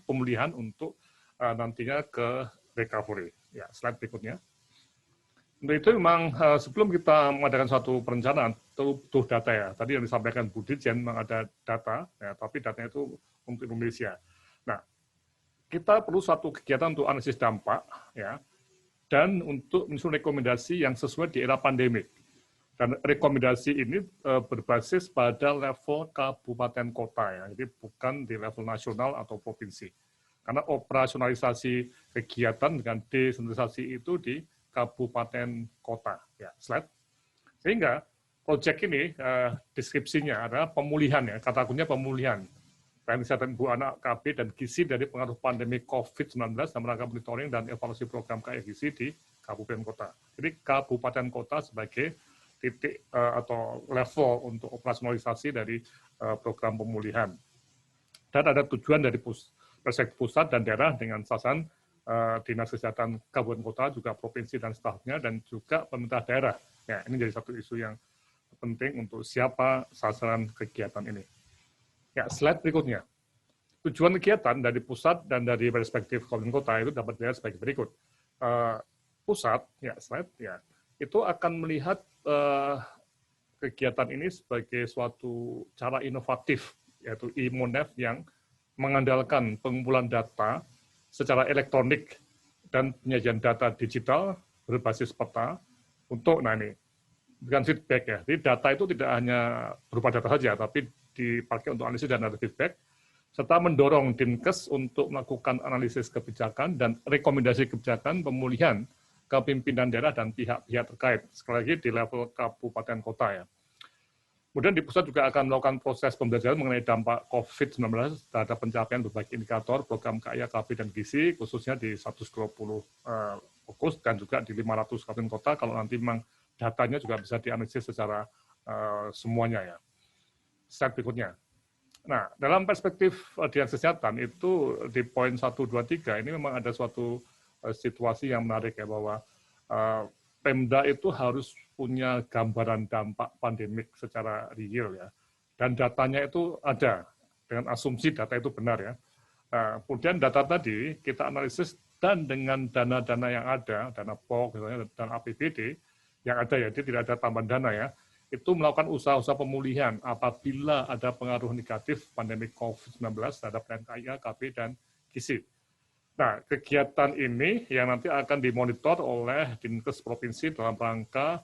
pemulihan untuk nantinya ke recovery. Ya, slide berikutnya. Untuk itu memang sebelum kita mengadakan suatu perencanaan, butuh data ya. Tadi yang disampaikan Bu Dirjen memang ada data, ya, tapi datanya itu untuk Indonesia. Nah, kita perlu suatu kegiatan untuk analisis dampak, ya, dan untuk menyusun rekomendasi yang sesuai di era pandemik. Dan rekomendasi ini berbasis pada level kabupaten kota, ya, jadi bukan di level nasional atau provinsi. Karena operasionalisasi kegiatan dengan desentralisasi itu di kabupaten kota. Ya, slide. Sehingga proyek ini deskripsinya adalah pemulihan ya, kata kuncinya pemulihan. Pelayanan kesehatan ibu anak, KB dan gizi dari pengaruh pandemi COVID-19 dalam rangka monitoring dan evaluasi program KI gizi di kabupaten kota. Jadi kabupaten kota sebagai titik atau level untuk operasionalisasi dari program pemulihan. Dan ada tujuan dari pusat dan daerah dengan sasaran Dinas Kesehatan Kabupaten Kota, juga provinsi dan stafnya, dan juga pemerintah daerah. Ya, ini jadi satu isu yang penting untuk siapa sasaran kegiatan ini. Ya, slide berikutnya. Tujuan kegiatan dari pusat dan dari perspektif Kabupaten Kota itu dapat dilihat sebagai berikut. Pusat, ya slide, ya, itu akan melihat kegiatan ini sebagai suatu cara inovatif, yaitu e-Monef yang mengandalkan pengumpulan data secara elektronik dan penyajian data digital berbasis peta untuk, nah ini, bukan feedback ya. Jadi data itu tidak hanya berupa data saja, tapi dipakai untuk analisis dan ada feedback, serta mendorong Dinkes untuk melakukan analisis kebijakan dan rekomendasi kebijakan pemulihan ke pimpinan daerah dan pihak-pihak terkait, sekali lagi di level kabupaten kota ya. Kemudian di pusat juga akan melakukan proses pembelajaran mengenai dampak COVID-19 terhadap pencapaian berbagai indikator program KIA, KB, dan gizi, khususnya di 120 fokus dan juga di 500 kabupaten kota, kalau nanti memang datanya juga bisa dianalisis secara semuanya ya. Slide berikutnya. Nah, dalam perspektif Dinas Kesehatan itu di poin 1, 2, 3 ini memang ada suatu situasi yang menarik ya, bahwa Pemda itu harus punya gambaran dampak pandemik secara real ya, dan datanya itu ada dengan asumsi data itu benar ya. Nah, kemudian data tadi kita analisis dan dengan dana-dana yang ada, dana POK misalnya dan APBD yang ada ya, jadi tidak ada tambahan dana ya, itu melakukan usaha-usaha pemulihan apabila ada pengaruh negatif pandemi COVID-19 terhadap KIA, KB, dan gizi. Nah, kegiatan ini yang nanti akan dimonitor oleh Dinkes Provinsi dalam rangka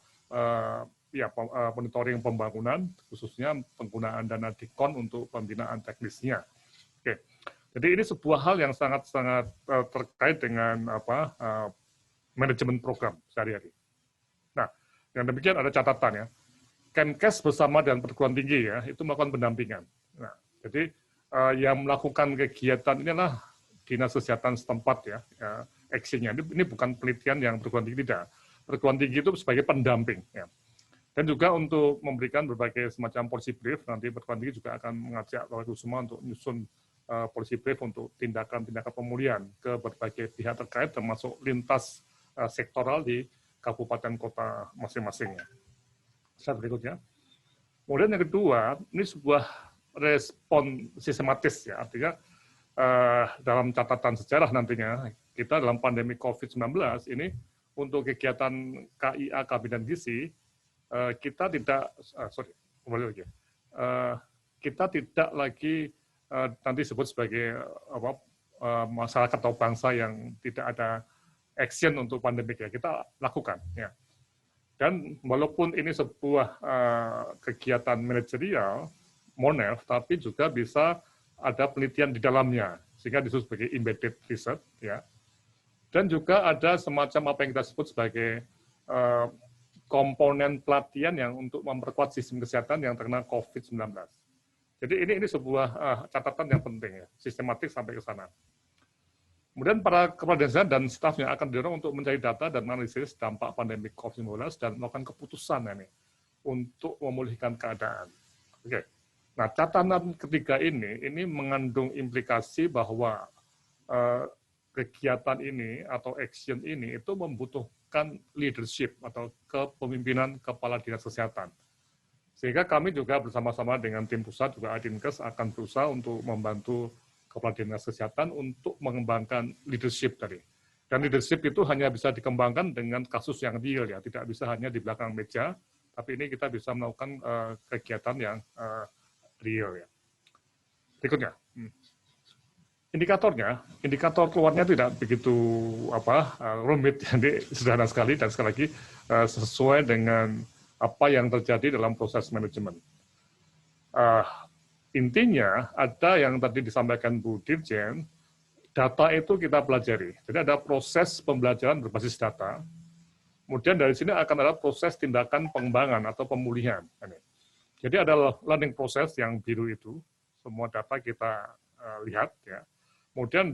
monitoring pembangunan, khususnya penggunaan dana DIKON untuk pembinaan teknisnya. Oke, jadi ini sebuah hal yang sangat-sangat terkait dengan manajemen program sehari-hari. Nah, yang demikian ada catatan ya. Kemenkes bersama dengan perguruan tinggi ya, itu melakukan pendampingan. Nah, jadi yang melakukan kegiatan ini adalah Dinas Kesehatan setempat ya, actionnya. Ini bukan penelitian yang perguruan tinggi, tidak. Perguruan tinggi itu sebagai pendamping. Ya. Dan juga untuk memberikan berbagai semacam policy brief, nanti perguruan tinggi juga akan mengajak semua untuk menyusun policy brief untuk tindakan-tindakan pemulihan ke berbagai pihak terkait, termasuk lintas sektoral di kabupaten kota masing-masingnya. Slide berikutnya. Kemudian yang kedua, ini sebuah respon sistematis ya, artinya dalam catatan sejarah nantinya, kita dalam pandemi COVID-19 ini, untuk kegiatan KIA, KB, dan gizi, kita tidak, kita tidak lagi nanti disebut sebagai masyarakat atau bangsa yang tidak ada action untuk pandemik ya, kita lakukan. Ya. Dan walaupun ini sebuah kegiatan manajerial, MONEF, tapi juga bisa ada penelitian di dalamnya, sehingga disebut sebagai embedded research, ya. Dan juga ada semacam apa yang kita sebut sebagai komponen pelatihan yang untuk memperkuat sistem kesehatan yang terkena COVID-19. Jadi ini sebuah catatan yang penting, ya, sistematik sampai ke sana. Kemudian para kepala desa dan stafnya akan didorong untuk mencari data dan analisis dampak pandemi COVID-19 dan melakukan keputusan ini untuk memulihkan keadaan. Oke. Nah, catatan ketiga ini mengandung implikasi bahwa kegiatan ini atau action ini itu membutuhkan leadership atau kepemimpinan kepala dinas kesehatan. Sehingga kami juga bersama-sama dengan tim pusat juga Adinkes akan berusaha untuk membantu kepala dinas kesehatan untuk mengembangkan leadership tadi. Dan leadership itu hanya bisa dikembangkan dengan kasus yang real, ya, tidak bisa hanya di belakang meja, tapi ini kita bisa melakukan kegiatan yang real, ya. Berikutnya, indikator keluarnya tidak begitu rumit, jadi sederhana sekali dan sekali lagi sesuai dengan apa yang terjadi dalam proses manajemen. Intinya ada yang tadi disampaikan Bu Dirjen, data itu kita pelajari. Jadi ada proses pembelajaran berbasis data. Kemudian dari sini akan ada proses tindakan pengembangan atau pemulihan. Jadi ada learning process yang biru itu, semua data kita lihat, ya. Kemudian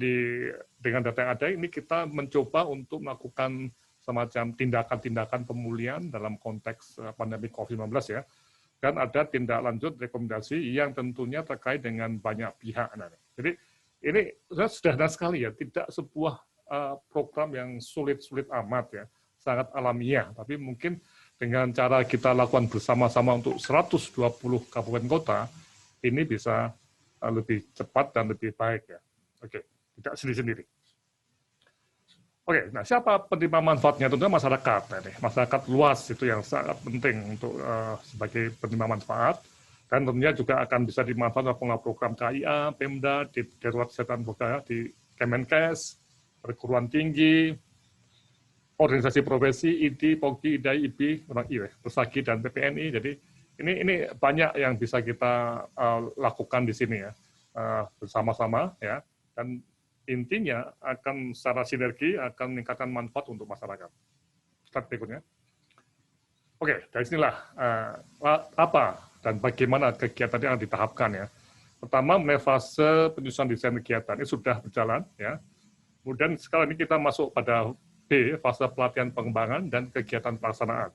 dengan data yang ada ini kita mencoba untuk melakukan semacam tindakan-tindakan pemulihan dalam konteks pandemi COVID-19, ya. Dan ada tindak lanjut rekomendasi yang tentunya terkait dengan banyak pihak. Jadi ini sederhana sekali, ya, tidak sebuah program yang sulit-sulit amat, ya, sangat alamiah, tapi mungkin dengan cara kita lakukan bersama-sama untuk 120 kabupaten kota, ini bisa lebih cepat dan lebih baik, ya. Oke, tidak sendiri-sendiri. Oke, nah siapa penerima manfaatnya? Tentunya masyarakat, masyarakat luas itu yang sangat penting untuk sebagai penerima manfaat, dan tentunya juga akan bisa dimanfaatkan oleh program KIA, Pemda, di Darurat Kesehatan Budaya, di Kemenkes, perguruan tinggi, organisasi profesi, ID, POGI, IDAI, IBI, Persagi dan PPNI. Jadi ini banyak yang bisa kita lakukan di sini, ya, bersama-sama, ya, dan intinya akan secara sinergi akan meningkatkan manfaat untuk masyarakat. Slide berikutnya. Oke, dari sinilah apa dan bagaimana kegiatan yang ditahapkan, ya. Pertama, mulai fase penyusunan desain kegiatan ini sudah berjalan, ya. Kemudian sekarang ini kita masuk pada B, fase pelatihan pengembangan dan kegiatan pelaksanaan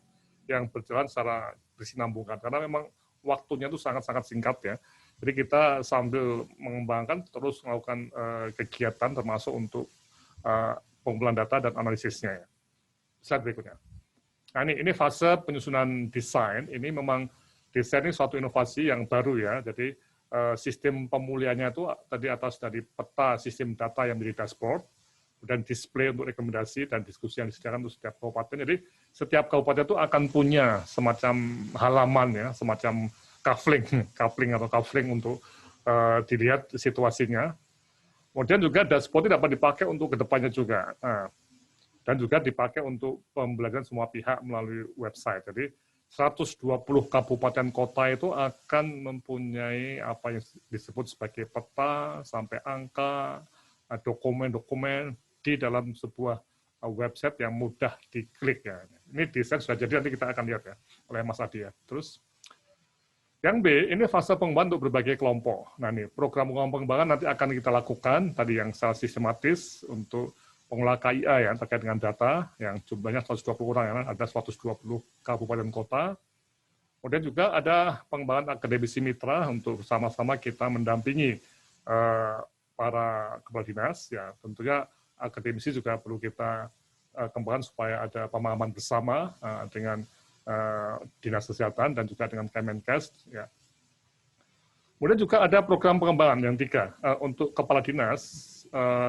yang berjalan secara bersinambungan karena memang waktunya itu sangat-sangat singkat, ya. Jadi kita sambil mengembangkan terus melakukan kegiatan termasuk untuk pengumpulan data dan analisisnya, ya. Slide berikutnya. Nah ini fase penyusunan desain. Ini memang desain ini suatu inovasi yang baru, ya. Jadi sistem pemulihannya itu tadi atas dari peta sistem data yang menjadi dashboard, dan display untuk rekomendasi dan diskusi yang disediakan untuk setiap kabupaten. Jadi setiap kabupaten itu akan punya semacam halaman, ya, semacam coupling untuk dilihat situasinya. Kemudian juga dashboard dapat dipakai untuk kedepannya juga. Dan juga dipakai untuk pembelajaran semua pihak melalui website. Jadi 120 kabupaten kota itu akan mempunyai apa yang disebut sebagai peta sampai angka, dokumen-dokumen di dalam sebuah website yang mudah diklik, ya. Ini desain sudah jadi, nanti kita akan lihat, ya, oleh Mas Adi, ya. Terus yang B, ini fase pengembangan untuk berbagai kelompok. Nah, ini program pengembangan nanti akan kita lakukan tadi yang secara sistematis untuk pengelola KIA, ya, terkait dengan data yang jumlahnya 120 orang, ya, ada 120 kabupaten kota. Kemudian juga ada pengembangan akademisi mitra untuk bersama-sama kita mendampingi para kepala dinas, ya. Tentunya akademisi juga perlu kita kembangkan supaya ada pemahaman bersama dengan Dinas Kesehatan dan juga dengan Kemenkes, ya. Kemudian juga ada program pengembangan yang 3 untuk kepala dinas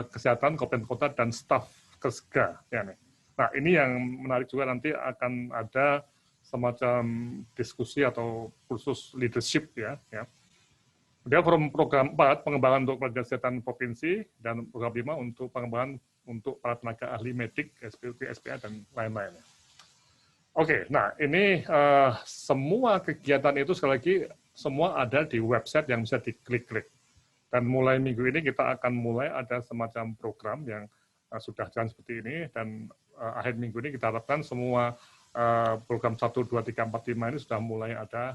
kesehatan, kabupaten kota dan staf Kesga, ya. Nah ini yang menarik juga, nanti akan ada semacam diskusi atau kursus leadership, ya. Kemudian program 4 pengembangan untuk kepala dinas kesehatan provinsi dan program 5 untuk pengembangan untuk para tenaga ahli medik, SPUT, SPA dan lain-lain. Oke, nah ini semua kegiatan itu sekali lagi semua ada di website yang bisa diklik-klik. Dan mulai minggu ini kita akan mulai ada semacam program yang sudah jalan seperti ini, dan akhir minggu ini kita harapkan semua program 1, 2, 3, 4, 5 ini sudah mulai ada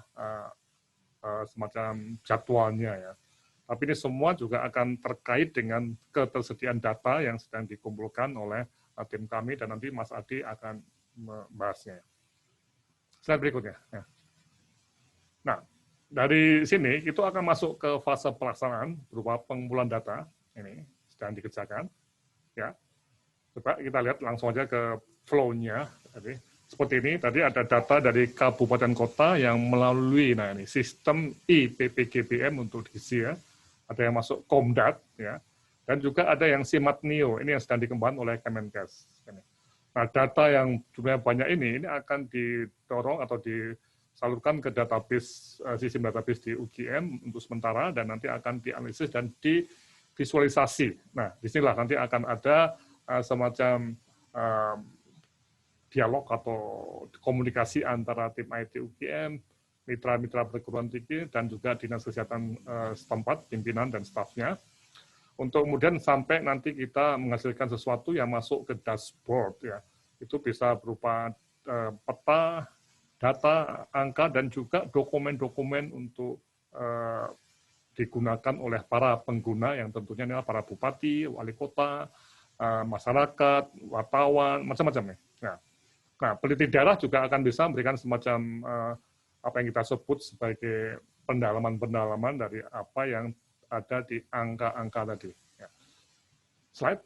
semacam jadwalnya ya. Tapi ini semua juga akan terkait dengan ketersediaan data yang sedang dikumpulkan oleh tim kami, dan nanti Mas Adi akan membahasnya. Slide berikutnya. Ya. Nah, dari sini itu akan masuk ke fase pelaksanaan berupa pengumpulan data. Ini sedang dikerjakan. Ya, coba kita lihat langsung aja ke flow-nya. Jadi, seperti ini, tadi ada data dari kabupaten kota yang melalui sistem IPPGBM untuk diisi ya. Ada yang masuk Komdat ya. Dan juga ada yang Simatnio, ini yang sedang dikembangkan oleh Kemenkes. Nah, data yang jumlahnya banyak ini akan didorong atau disalurkan ke database, sistem database di UGM untuk sementara, dan nanti akan dianalisis dan divisualisasi. Nah, disinilah nanti akan ada semacam dialog atau komunikasi antara tim IT UGM, mitra-mitra perguruan tinggi, dan juga dinas kesehatan setempat, pimpinan dan stafnya, untuk kemudian sampai nanti kita menghasilkan sesuatu yang masuk ke dashboard ya. Itu bisa berupa peta, data, angka, dan juga dokumen-dokumen untuk digunakan oleh para pengguna yang tentunya adalah para bupati, wali kota, masyarakat, wartawan, macam-macam ya. Nah, peneliti daerah juga akan bisa memberikan semacam apa yang kita sebut sebagai pendalaman-pendalaman dari apa yang ada di angka-angka tadi. Ya. Slide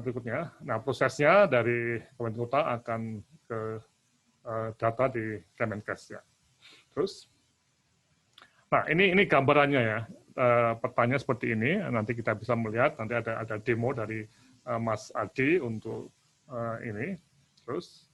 berikutnya. Nah, prosesnya dari Kabupaten Kota akan ke data di Kemenkes ya. Terus, nah ini gambarannya ya. Petanya seperti ini. Nanti kita bisa melihat. Nanti ada demo dari Mas Adi untuk ini. Terus,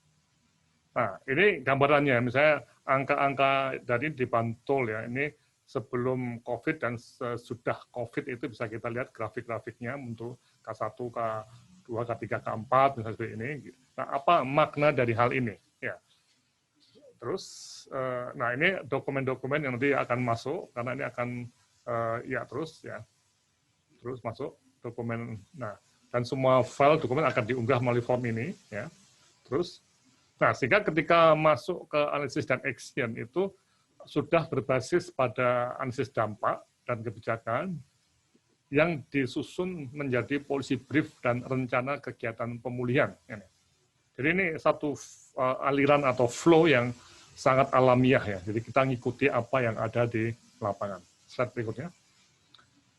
nah ini gambarannya. Misalnya angka-angka dari dibantul ya. Ini sebelum COVID dan sesudah COVID itu bisa kita lihat grafik-grafiknya untuk K1, K2, K3, K4, misalnya seperti ini. Nah, apa makna dari hal ini? Ya. Terus, nah ini dokumen-dokumen yang nanti akan masuk, karena ini akan, terus masuk dokumen. Nah, dan semua file dokumen akan diunggah melalui form ini. Ya. Terus, nah sehingga ketika masuk ke analisis dan action itu, sudah berbasis pada analisis dampak dan kebijakan yang disusun menjadi policy brief dan rencana kegiatan pemulihan. Jadi ini satu aliran atau flow yang sangat alamiah ya. Jadi kita ngikuti apa yang ada di lapangan. Slide berikutnya.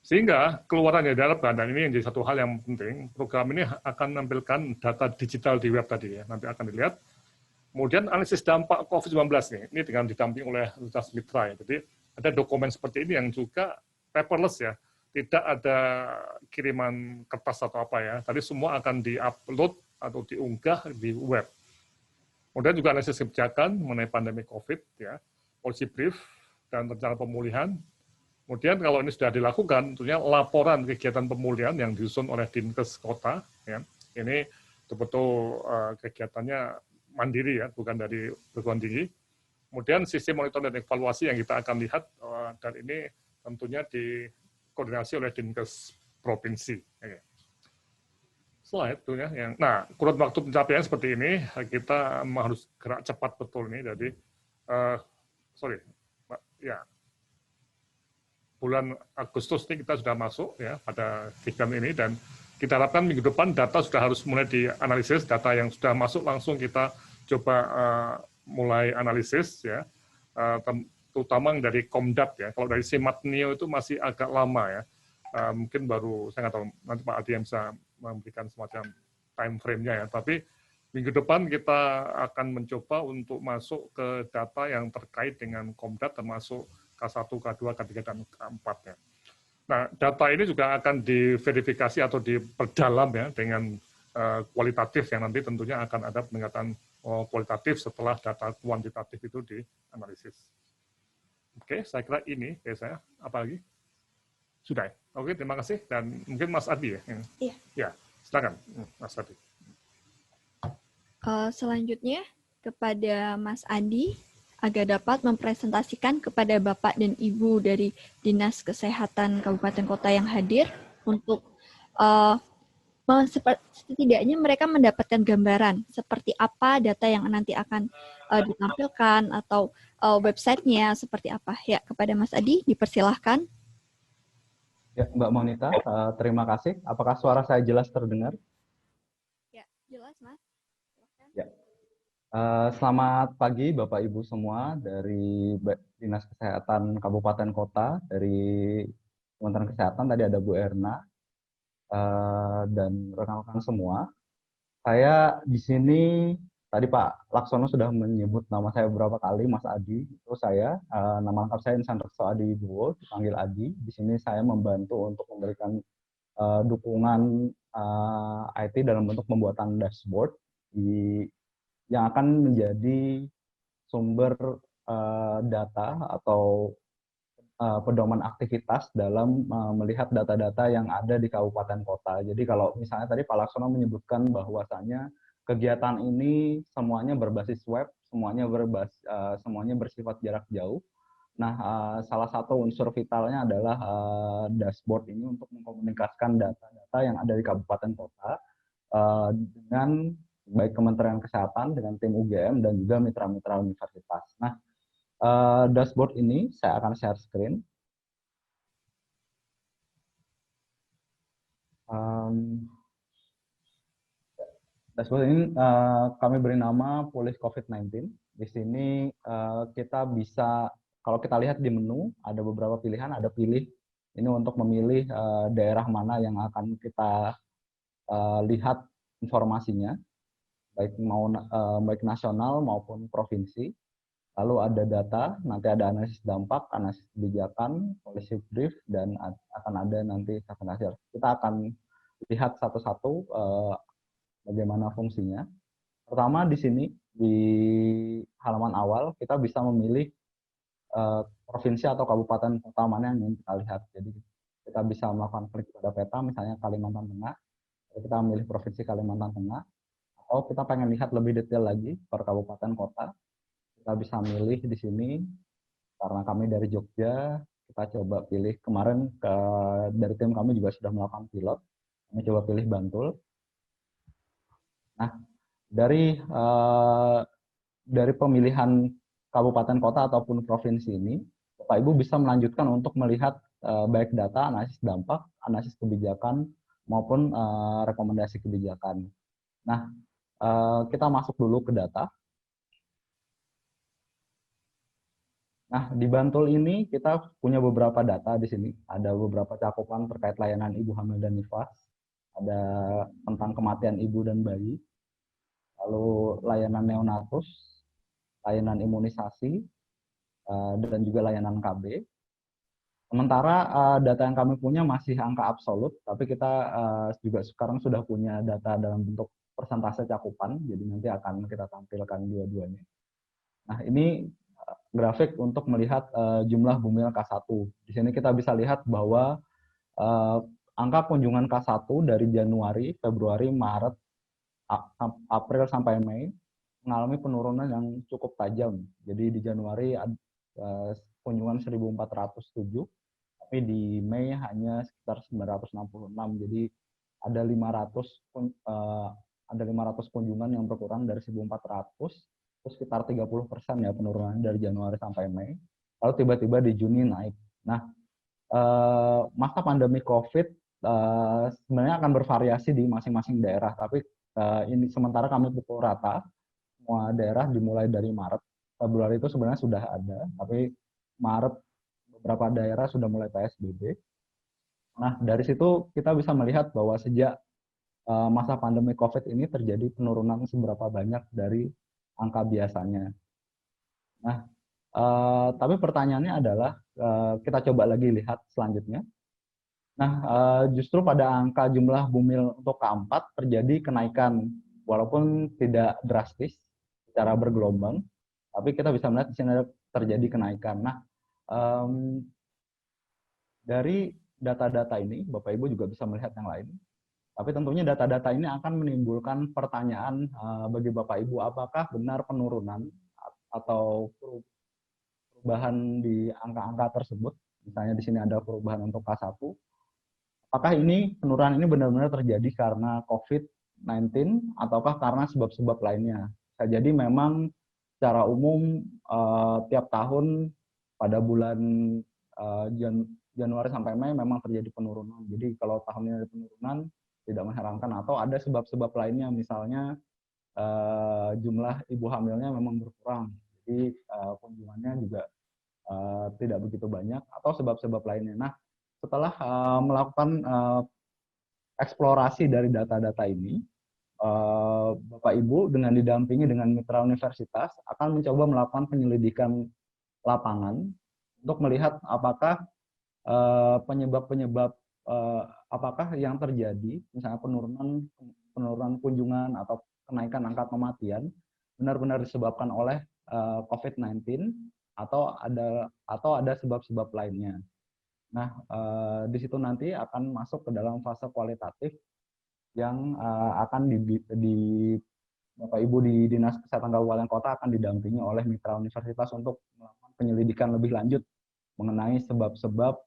Sehingga keluaran yang diharapkan, dan ini yang jadi satu hal yang penting, program ini akan menampilkan data digital di web tadi ya. Nanti akan dilihat. Kemudian analisis dampak COVID-19 ini dengan didampingi oleh lintas mitra ya. Jadi ada dokumen seperti ini yang juga paperless ya, tidak ada kiriman kertas atau apa ya. Tadi semua akan diupload atau diunggah di web. Kemudian juga analisis kebijakan mengenai pandemi COVID ya, policy brief dan rencana pemulihan. Kemudian kalau ini sudah dilakukan, tentunya laporan kegiatan pemulihan yang disusun oleh Dinkes Kota ya. Ini betul-betul kegiatannya mandiri ya, bukan dari perguruan tinggi. Kemudian sistem monitoring dan evaluasi yang kita akan lihat, dan ini tentunya dikoordinasi oleh Dinkes Provinsi. Oke. Slide tuh ya, yang, nah kurun waktu pencapaian seperti ini, kita harus gerak cepat betul nih. Jadi, bulan Agustus ini kita sudah masuk ya pada kegiatan ini, dan kita harapkan minggu depan data sudah harus mulai dianalisis, data yang sudah masuk langsung kita coba mulai analisis ya, terutama dari Komdat ya. Kalau dari Simatnio itu masih agak lama ya, mungkin baru saya nggak tahu, nanti Pak Adi yang bisa memberikan semacam time frame-nya ya. Tapi minggu depan kita akan mencoba untuk masuk ke data yang terkait dengan Komdat, termasuk K1, K2, K3, dan K4 ya. Nah, data ini juga akan diverifikasi atau diperdalam ya dengan kualitatif yang nanti tentunya akan ada peningkatan kualitatif setelah data kuantitatif itu dianalisis. Oke, saya kira ini ya saya. Apa lagi? Sudah. Oke, terima kasih. Dan mungkin Mas Adi ya. Iya. Ya, silakan Mas Adi. Selanjutnya kepada Mas Adi agar dapat mempresentasikan kepada Bapak dan Ibu dari Dinas Kesehatan Kabupaten Kota yang hadir untuk setidaknya mereka mendapatkan gambaran seperti apa data yang nanti akan ditampilkan atau websitenya seperti apa. Ya, kepada Mas Adi dipersilahkan. Ya, Mbak Monita, terima kasih. Apakah suara saya jelas terdengar? Ya, jelas, Mas. Silahkan. Ya. Selamat pagi Bapak Ibu semua dari Dinas Kesehatan Kabupaten Kota, dari Kementerian Kesehatan, tadi ada Bu Erna, dan rekan-rekan semua. Saya di sini, tadi Pak Laksono sudah menyebut nama saya beberapa kali, Mas Adi. Itu saya, nama lengkap saya Insan Rekso Adi Wibowo, dipanggil Adi. Di sini saya membantu untuk memberikan dukungan IT dalam bentuk pembuatan dashboard yang akan menjadi sumber data atau pedoman aktivitas dalam melihat data-data yang ada di kabupaten kota. Jadi kalau misalnya tadi Pak Laksono menyebutkan bahwasannya kegiatan ini semuanya berbasis web, semuanya bersifat jarak jauh. Nah, salah satu unsur vitalnya adalah dashboard ini untuk mengkomunikasikan data-data yang ada di kabupaten kota dengan baik Kementerian Kesehatan, dengan tim UGM, dan juga mitra-mitra universitas. Nah, dashboard ini saya akan share screen. Dashboard ini kami beri nama Pulih COVID-19. Di sini kita bisa, kalau kita lihat di menu, ada beberapa pilihan, ada pilih ini untuk memilih daerah mana yang akan kita lihat informasinya, baik nasional maupun provinsi. Lalu ada data, nanti ada analisis dampak, analisis kebijakan, policy brief, dan akan ada nanti second hasil. Kita akan lihat satu-satu bagaimana fungsinya. Pertama di sini, di halaman awal, kita bisa memilih provinsi atau kabupaten kota mana yang ingin kita lihat. Jadi kita bisa melakukan klik pada peta, misalnya Kalimantan Tengah, kita memilih provinsi Kalimantan Tengah, atau kita pengen lihat lebih detail lagi per kabupaten kota, kita bisa milih di sini. Karena kami dari Jogja, kita coba pilih kemarin dari tim kami juga sudah melakukan pilot, kami coba pilih Bantul. Nah, dari pemilihan kabupaten kota ataupun provinsi ini, Bapak Ibu bisa melanjutkan untuk melihat baik data, analisis dampak, analisis kebijakan, maupun rekomendasi kebijakan. Nah, kita masuk dulu ke data. Nah, di Bantul ini kita punya beberapa data di sini. Ada beberapa cakupan terkait layanan ibu hamil dan nifas, ada tentang kematian ibu dan bayi, lalu layanan neonatus, layanan imunisasi, dan juga layanan KB. Sementara data yang kami punya masih angka absolut, tapi kita juga sekarang sudah punya data dalam bentuk persentase cakupan, jadi nanti akan kita tampilkan dua-duanya. Nah, ini grafik untuk melihat jumlah bumil K1. Di sini kita bisa lihat bahwa angka kunjungan K1 dari Januari, Februari, Maret, April sampai Mei mengalami penurunan yang cukup tajam. Jadi di Januari kunjungan 1.407, tapi di Mei hanya sekitar 966. Jadi ada 500 kunjungan yang berkurang dari 1.400. Itu sekitar 30% ya penurunan dari Januari sampai Mei. Lalu tiba-tiba di Juni naik. Nah, masa pandemi COVID sebenarnya akan bervariasi di masing-masing daerah, tapi ini sementara kami pukul rata, semua daerah dimulai dari Maret. Februari itu sebenarnya sudah ada, tapi Maret beberapa daerah sudah mulai PSBB. Nah, dari situ kita bisa melihat bahwa sejak masa pandemi COVID ini terjadi penurunan seberapa banyak dari angka biasanya. Nah, tapi pertanyaannya adalah kita coba lagi lihat selanjutnya. Nah, justru pada angka jumlah bumil untuk K4 terjadi kenaikan, walaupun tidak drastis secara bergelombang, tapi kita bisa melihat di sini ada terjadi kenaikan. Nah, dari data-data ini, Bapak Ibu juga bisa melihat yang lain. Tapi tentunya data-data ini akan menimbulkan pertanyaan bagi Bapak Ibu, apakah benar penurunan atau perubahan di angka-angka tersebut, misalnya di sini ada perubahan untuk K1, apakah ini penurunan ini benar-benar terjadi karena COVID-19 ataukah karena sebab-sebab lainnya? Bisa jadi memang secara umum tiap tahun pada bulan Januari sampai Mei memang terjadi penurunan. Jadi kalau tahun ini ada penurunan tidak mengherankan, atau ada sebab-sebab lainnya, misalnya jumlah ibu hamilnya memang berkurang, jadi kunjungannya juga tidak begitu banyak, atau sebab-sebab lainnya. Nah, setelah melakukan eksplorasi dari data-data ini, Bapak Ibu dengan didampingi dengan mitra universitas akan mencoba melakukan penyelidikan lapangan untuk melihat apakah penyebab-penyebab apakah yang terjadi, misalnya penurunan kunjungan atau kenaikan angka kematian benar-benar disebabkan oleh COVID-19 atau ada sebab-sebab lainnya. Nah, di situ nanti akan masuk ke dalam fase kualitatif yang akan di Bapak Ibu di Dinas Kesehatan Kabupaten Kota akan didampingi oleh mitra universitas untuk melakukan penyelidikan lebih lanjut mengenai sebab-sebab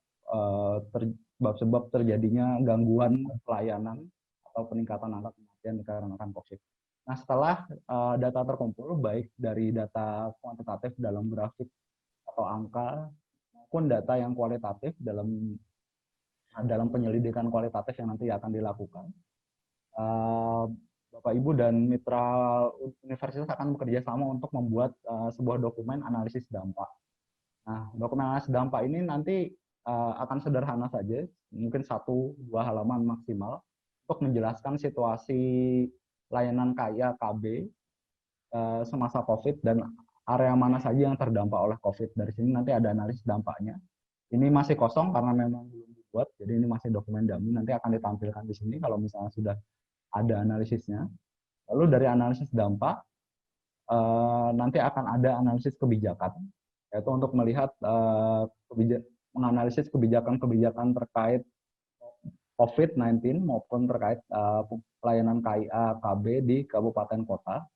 terjadinya gangguan pelayanan atau peningkatan angka kematian dikarenakan COVID. Nah, setelah data terkumpul, baik dari data kuantitatif dalam grafik atau angka, maupun data yang kualitatif dalam penyelidikan kualitatif yang nanti akan dilakukan, Bapak Ibu dan mitra universitas akan bekerja sama untuk membuat sebuah dokumen analisis dampak. Nah, dokumen analisis dampak ini nanti akan sederhana saja, mungkin 1-2 halaman maksimal, untuk menjelaskan situasi layanan KIA KB semasa COVID dan area mana saja yang terdampak oleh COVID. Dari sini nanti ada analisis dampaknya. Ini masih kosong karena memang belum dibuat, jadi ini masih dokumen dummy, nanti akan ditampilkan di sini kalau misalnya sudah ada analisisnya. Lalu dari analisis dampak, nanti akan ada analisis kebijakan, yaitu untuk melihat menganalisis kebijakan-kebijakan terkait COVID-19 maupun terkait pelayanan KIA KB di kabupaten kota.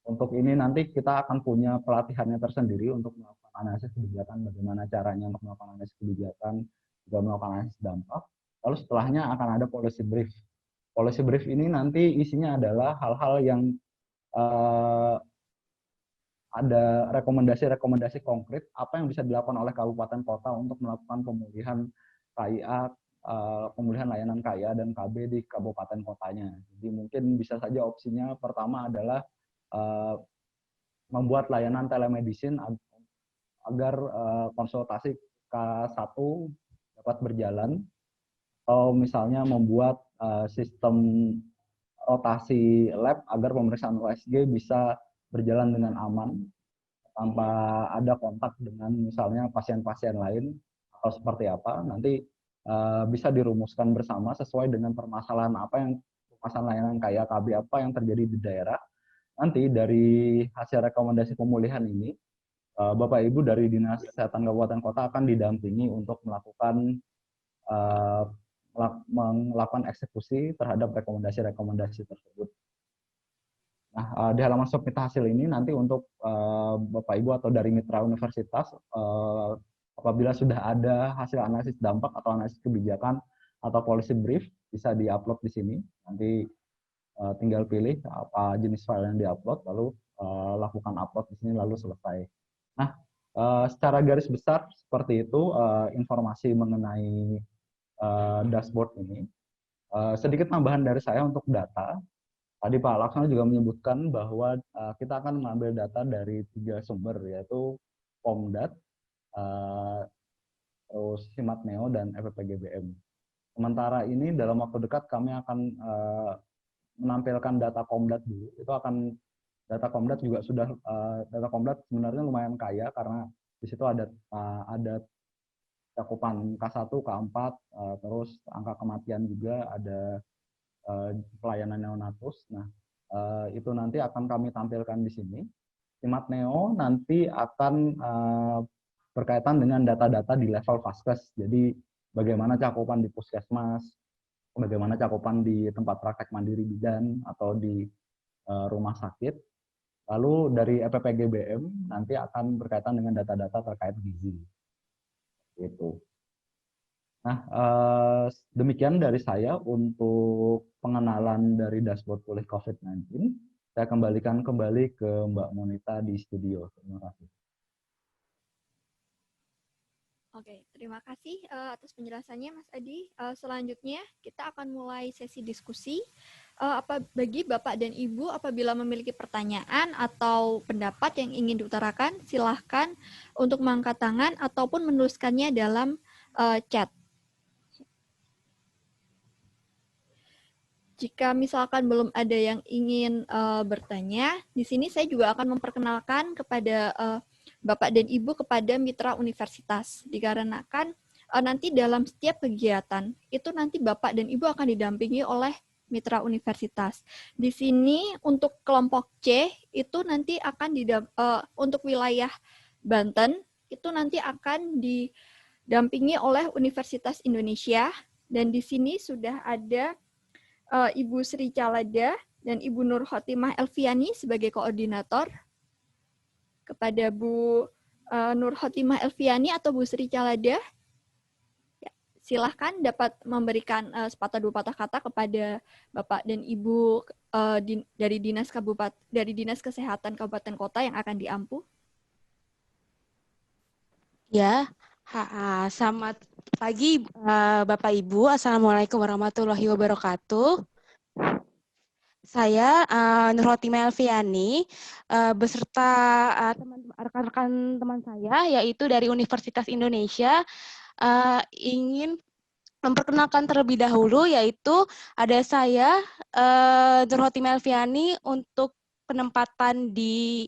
Untuk ini nanti kita akan punya pelatihannya tersendiri untuk melakukan analisis kebijakan, bagaimana caranya untuk melakukan analisis kebijakan, juga melakukan analisis dampak. Lalu setelahnya akan ada policy brief. Policy brief ini nanti isinya adalah hal-hal yang ada rekomendasi-rekomendasi konkret apa yang bisa dilakukan oleh kabupaten kota untuk melakukan pemulihan KIA, pemulihan layanan KIA dan KB di kabupaten kotanya. Jadi mungkin bisa saja opsinya pertama adalah membuat layanan telemedicine agar konsultasi K1 dapat berjalan, atau misalnya membuat sistem rotasi lab agar pemeriksaan USG bisa berjalan dengan aman tanpa ada kontak dengan misalnya pasien-pasien lain atau seperti apa, nanti bisa dirumuskan bersama sesuai dengan permasalahan layanan KIA KB apa yang terjadi di daerah. Nanti dari hasil rekomendasi pemulihan ini, Bapak Ibu dari Dinas Kesehatan Kabupaten Kota akan didampingi untuk melakukan eksekusi terhadap rekomendasi-rekomendasi tersebut. Nah, di halaman submit hasil ini nanti untuk Bapak Ibu atau dari mitra universitas, apabila sudah ada hasil analisis dampak atau analisis kebijakan atau policy brief, bisa diupload di sini. Nanti tinggal pilih apa jenis file yang diupload, lalu lakukan upload di sini, lalu selesai. Nah, secara garis besar seperti itu informasi mengenai dashboard ini. Sedikit tambahan dari saya untuk data. Tadi Pak Laksana juga menyebutkan bahwa kita akan mengambil data dari 3 sumber, yaitu Pomdat, terus Simatneo, dan FPPGBM. Sementara ini dalam waktu dekat kami akan menampilkan data Komdat dulu. Data Komdat juga sudah, data Komdat sebenarnya lumayan kaya karena di situ ada cakupan K1, K4, terus angka kematian juga, ada pelayanan neonatus. Nah, itu nanti akan kami tampilkan di sini. Simatneo nanti akan berkaitan dengan data-data di level Vaskes. Jadi bagaimana cakupan di puskesmas, bagaimana cakupan di tempat praktek mandiri bidan atau di rumah sakit. Lalu dari EPPGBM nanti akan berkaitan dengan data-data terkait gizi. Gitu. Nah, demikian dari saya untuk pengenalan dari dashboard pulih COVID-19. Saya kembalikan kembali ke Mbak Monita di studio. Terima kasih. Oke, terima kasih atas penjelasannya Mas Adi. Selanjutnya kita akan mulai sesi diskusi. Bagi Bapak dan Ibu apabila memiliki pertanyaan atau pendapat yang ingin diutarakan, silahkan untuk mengangkat tangan ataupun menuliskannya dalam chat. Jika misalkan belum ada yang ingin bertanya, di sini saya juga akan memperkenalkan kepada Bapak dan Ibu kepada mitra universitas. Dikarenakan nanti dalam setiap kegiatan, itu nanti Bapak dan Ibu akan didampingi oleh mitra universitas. Di sini untuk kelompok C, itu nanti akan untuk wilayah Banten, itu nanti akan didampingi oleh Universitas Indonesia. Dan di sini sudah ada Ibu Sri Calada dan Ibu Nur Khotimah Elviani sebagai koordinator. Kepada Bu Nur Khotimah Elviani atau Bu Sri Calada, ya, silahkan dapat memberikan sepatah dua patah kata kepada Bapak dan Ibu dari Dinas Kesehatan Kabupaten Kota yang akan diampu. Ya, selamat pagi Bapak Ibu. Assalamualaikum warahmatullahi wabarakatuh. Saya Nur Khotimah Elviani beserta rekan-rekan teman saya yaitu dari Universitas Indonesia ingin memperkenalkan terlebih dahulu, yaitu ada saya Nur Khotimah Elviani untuk penempatan di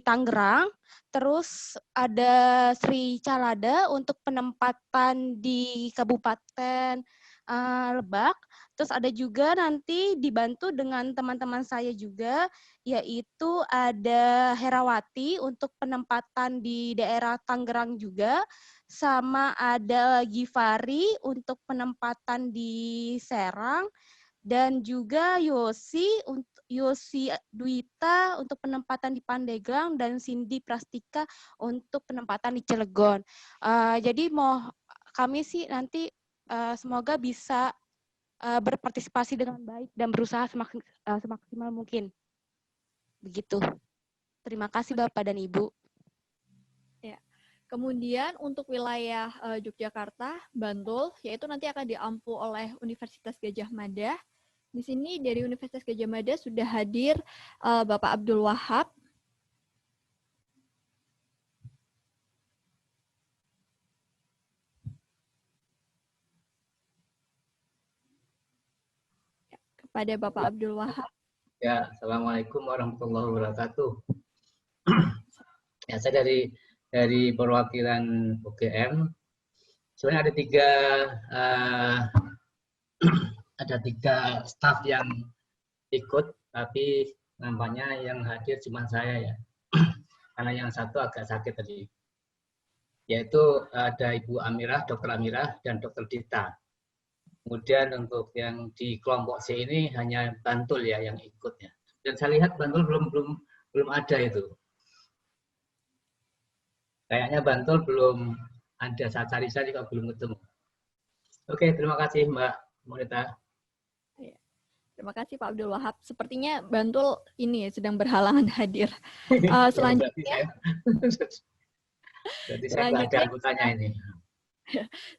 Tangerang. Terus ada Sri Calada untuk penempatan di Kabupaten Lebak. Terus ada juga nanti dibantu dengan teman-teman saya juga, yaitu ada Herawati untuk penempatan di daerah Tangerang juga, sama ada Givari untuk penempatan di Serang, dan juga Yosi Dwita untuk penempatan di Pandeglang, dan Cindy Prastika untuk penempatan di Cilegon. Jadi kami sih nanti semoga bisa berpartisipasi dengan baik dan berusaha semaksimal mungkin. Begitu. Terima kasih Bapak dan Ibu. Ya. Kemudian untuk wilayah Yogyakarta, Bantul, yaitu nanti akan diampu oleh Universitas Gadjah Mada. Di sini dari Universitas Gadjah Mada sudah hadir Bapak Abdul Wahab. Ya, kepada Bapak Abdul Wahab. Ya, Assalamualaikum warahmatullahi wabarakatuh. Ya, saya dari perwakilan UGM. Sebenarnya ada tiga staf yang ikut, tapi nampaknya yang hadir cuma saya ya, karena yang satu agak sakit tadi. Yaitu ada Ibu Amirah, Dr. Amirah, dan Dr. Dita. Kemudian untuk yang di kelompok C ini hanya Bantul ya yang ikut ya. Dan saya lihat Bantul belum ada itu. Kayaknya Bantul belum ada, saya cari juga belum ketemu. Oke, terima kasih Mbak Monita. Terima kasih Pak Abdul Wahab. Sepertinya Bantul ini sedang berhalangan hadir. Selanjutnya, Jadi saya nggak ada anggotanya ini.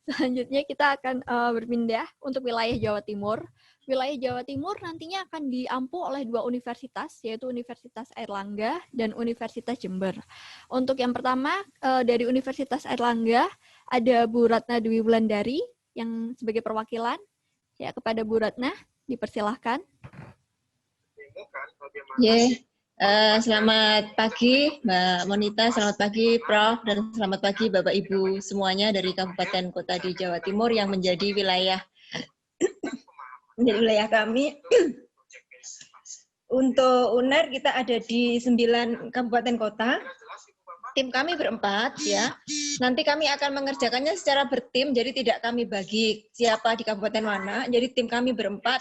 Selanjutnya kita akan berpindah untuk wilayah Jawa Timur. Wilayah Jawa Timur nantinya akan diampu oleh dua universitas, yaitu Universitas Airlangga dan Universitas Jember. Untuk yang pertama, dari Universitas Airlangga, ada Bu Ratna Dwi Wulandari yang sebagai perwakilan. Ya, kepada Bu Ratna, dipersilahkan. Selamat pagi Mbak Monita, selamat pagi Prof, dan selamat pagi Bapak Ibu semuanya dari kabupaten kota di Jawa Timur yang menjadi wilayah kami. Untuk UNER kita ada di 9 kabupaten kota tim kami berempat ya. Nanti kami akan mengerjakannya secara bertim, jadi tidak kami bagi siapa di kabupaten mana. Jadi tim kami berempat.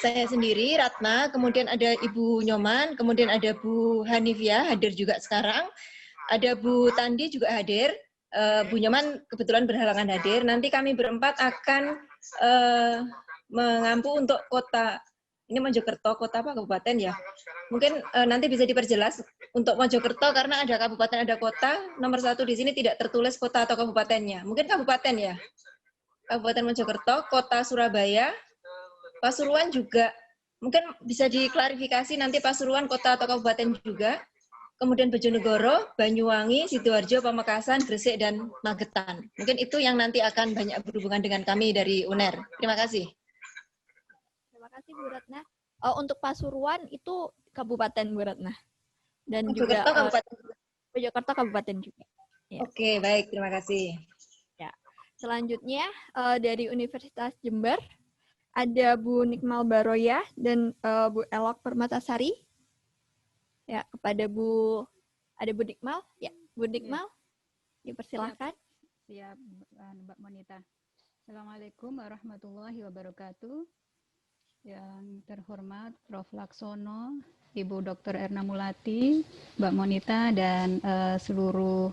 Saya sendiri, Ratna, kemudian ada Ibu Nyoman, kemudian ada Bu Hanifia hadir juga sekarang. Ada Bu Tandi juga hadir. Bu Nyoman kebetulan berhalangan hadir. Nanti kami berempat akan mengampu untuk kota, ini Mojokerto, kota apa kabupaten ya? Mungkin nanti bisa diperjelas untuk Mojokerto karena ada kabupaten ada kota. Nomor 1 di sini tidak tertulis kota atau kabupatennya. Mungkin kabupaten ya. Kabupaten Mojokerto, kota Surabaya, Pasuruan juga. Mungkin bisa diklarifikasi nanti Pasuruan kota atau kabupaten juga. Kemudian Bojonegoro, Banyuwangi, Sidoarjo, Pamekasan, Gresik, dan Magetan. Mungkin itu yang nanti akan banyak berhubungan dengan kami dari UNER. Terima kasih. Terima kasih Bu Ratna. Untuk Pasuruan itu kabupaten Bu Ratna. Dan juga Mojokerto kabupaten. Mojokerto kabupaten juga. Ya. Oke, baik. Terima kasih. Ya. Selanjutnya dari Universitas Jember ada Bu Nikmal Baroya dan Bu Elok Permatasari. Ya, kepada Bu Nikmal. Ya, Bu Nikmal. Dipersilahkan. Siap, Mbak Monita. Assalamualaikum warahmatullahi wabarakatuh. Yang terhormat Prof. Laksono, Ibu Dr. Erna Mulati, Mbak Monita, dan seluruh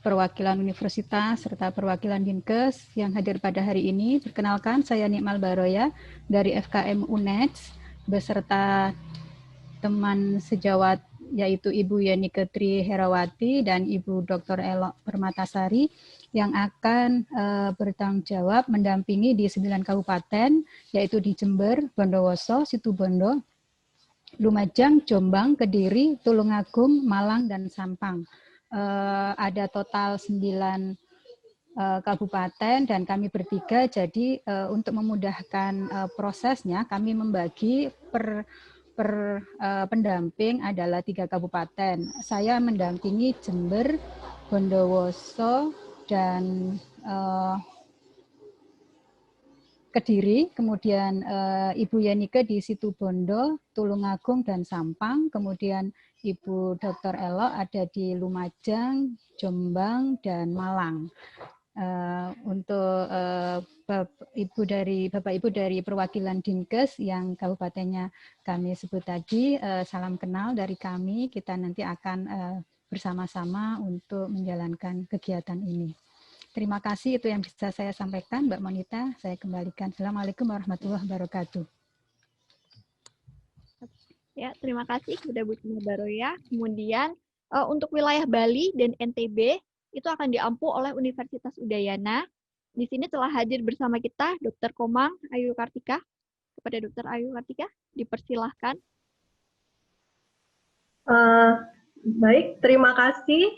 perwakilan universitas serta perwakilan Dinkes yang hadir pada hari ini. Perkenalkan, saya Nikmal Baroya dari FKM UNEDS beserta teman sejawat yaitu Ibu Yani Ketri Herawati dan Ibu Dr. Elok Permatasari yang akan bertanggung jawab mendampingi di 9 kabupaten, yaitu di Jember, Bondowoso, Situbondo, Lumajang, Jombang, Kediri, Tulungagung, Malang, dan Sampang. Ada total 9 kabupaten dan kami bertiga, jadi untuk memudahkan prosesnya kami membagi per pendamping adalah 3 kabupaten. Saya mendampingi Jember, Bondowoso, dan Kediri. Kemudian Ibu Yanike di Situbondo, Tulungagung, dan Sampang. Kemudian Ibu Dr. Elok ada di Lumajang, Jombang, dan Malang. Untuk Bapak Ibu dari perwakilan Dinkes yang kabupatennya kami sebut tadi, salam kenal dari kami. Kita nanti akan bersama-sama untuk menjalankan kegiatan ini. Terima kasih, itu yang bisa saya sampaikan, Mbak Monita. Saya kembalikan. Assalamualaikum warahmatullahi wabarakatuh. Ya, terima kasih kepada Bu Nikmal Baroya. Kemudian untuk wilayah Bali dan NTB itu akan diampu oleh Universitas Udayana. Di sini telah hadir bersama kita Dr. Komang Ayu Kartika. Kepada Dr. Ayu Kartika, dipersilahkan. Baik, terima kasih.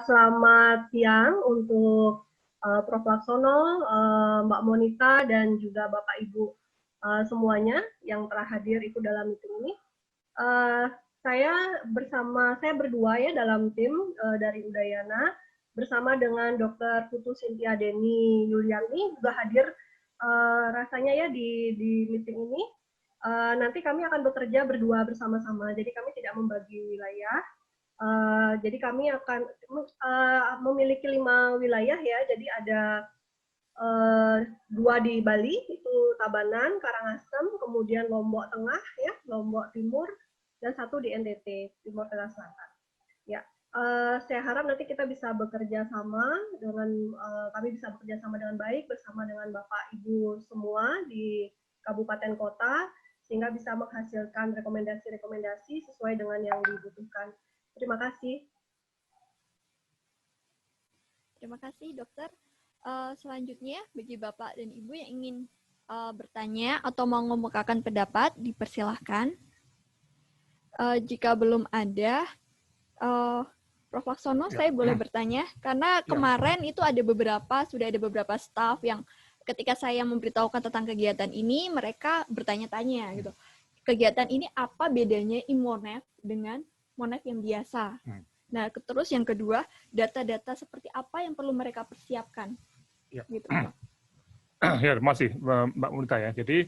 Selamat siang untuk Prof. Laksono, Mbak Monita, dan juga Bapak Ibu semuanya yang telah hadir ikut dalam meeting ini. Saya berdua ya dalam tim dari Udayana bersama dengan Dr. Putu Cynthia Deni Yuliani juga hadir rasanya ya di meeting ini. Nanti kami akan bekerja berdua bersama-sama, jadi kami tidak membagi wilayah. Jadi kami akan memiliki 5 wilayah ya, jadi ada 2 di Bali, itu Tabanan, Karangasem, kemudian Lombok Tengah ya, Lombok Timur, dan 1 di NTT, Timur Tengah Selatan. Ya, saya harap nanti kita bisa bekerja sama dengan kami bisa bekerja sama dengan baik bersama dengan Bapak Ibu semua di kabupaten kota sehingga bisa menghasilkan rekomendasi-rekomendasi sesuai dengan yang dibutuhkan. Terima kasih. Terima kasih, Dokter. Selanjutnya bagi Bapak dan Ibu yang ingin bertanya atau mau mengemukakan pendapat, dipersilahkan. Jika belum ada, Prof. Laksono, saya boleh bertanya karena kemarin itu sudah ada beberapa staf yang ketika saya memberitahukan tentang kegiatan ini, mereka bertanya-tanya gitu. Kegiatan ini apa bedanya IMONEF dengan MONEF yang biasa? Nah, terus yang kedua, data-data seperti apa yang perlu mereka persiapkan? Ya, gitu. Ya, terima kasih Mbak Monita ya. Jadi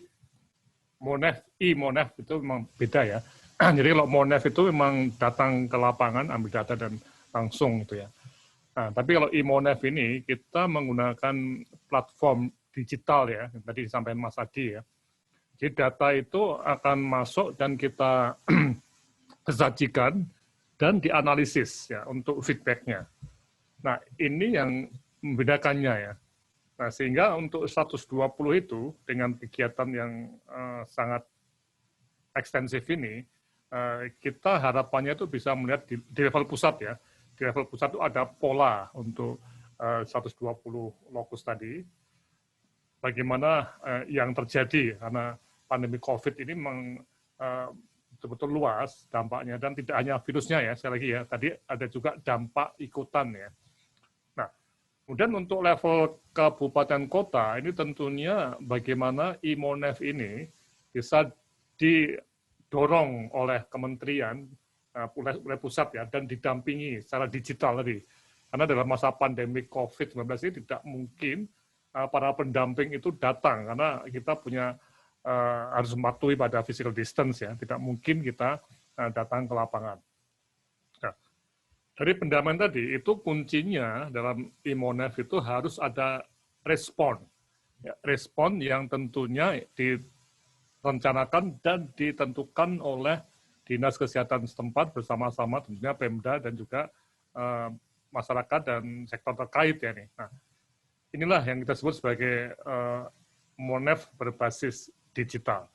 IMONEF itu memang beda ya. Jadi kalau Monef itu memang datang ke lapangan, ambil data dan langsung gitu ya. Nah, tapi kalau iMonef ini kita menggunakan platform digital ya, yang tadi disampaikan Mas Adi ya. Jadi data itu akan masuk dan kita sajikan dan dianalisis ya untuk feedback-nya. Nah, ini yang membedakannya ya. Nah, sehingga untuk 120 itu dengan kegiatan yang sangat ekstensif ini, kita harapannya itu bisa melihat di level pusat ya. Di level pusat itu ada pola untuk 120 lokus tadi. Bagaimana yang terjadi karena pandemi COVID ini memang betul-betul luas dampaknya dan tidak hanya virusnya ya, sekali lagi ya, tadi ada juga dampak ikutan ya. Nah, kemudian untuk level kabupaten kota ini tentunya bagaimana iMonef ini bisa didorong oleh kementerian, oleh pusat ya, dan didampingi secara digital tadi. Karena dalam masa pandemi COVID-19 ini tidak mungkin para pendamping itu datang karena kita punya harus mematuhi pada physical distance ya, tidak mungkin kita datang ke lapangan. Nah, dari pendampingan tadi itu kuncinya dalam iMonef itu harus ada respon, ya, respon yang tentunya direncanakan dan ditentukan oleh Dinas Kesehatan setempat bersama-sama tentunya Pemda dan juga masyarakat dan sektor terkait ya nih. Nah, inilah yang kita sebut sebagai Monef berbasis digital.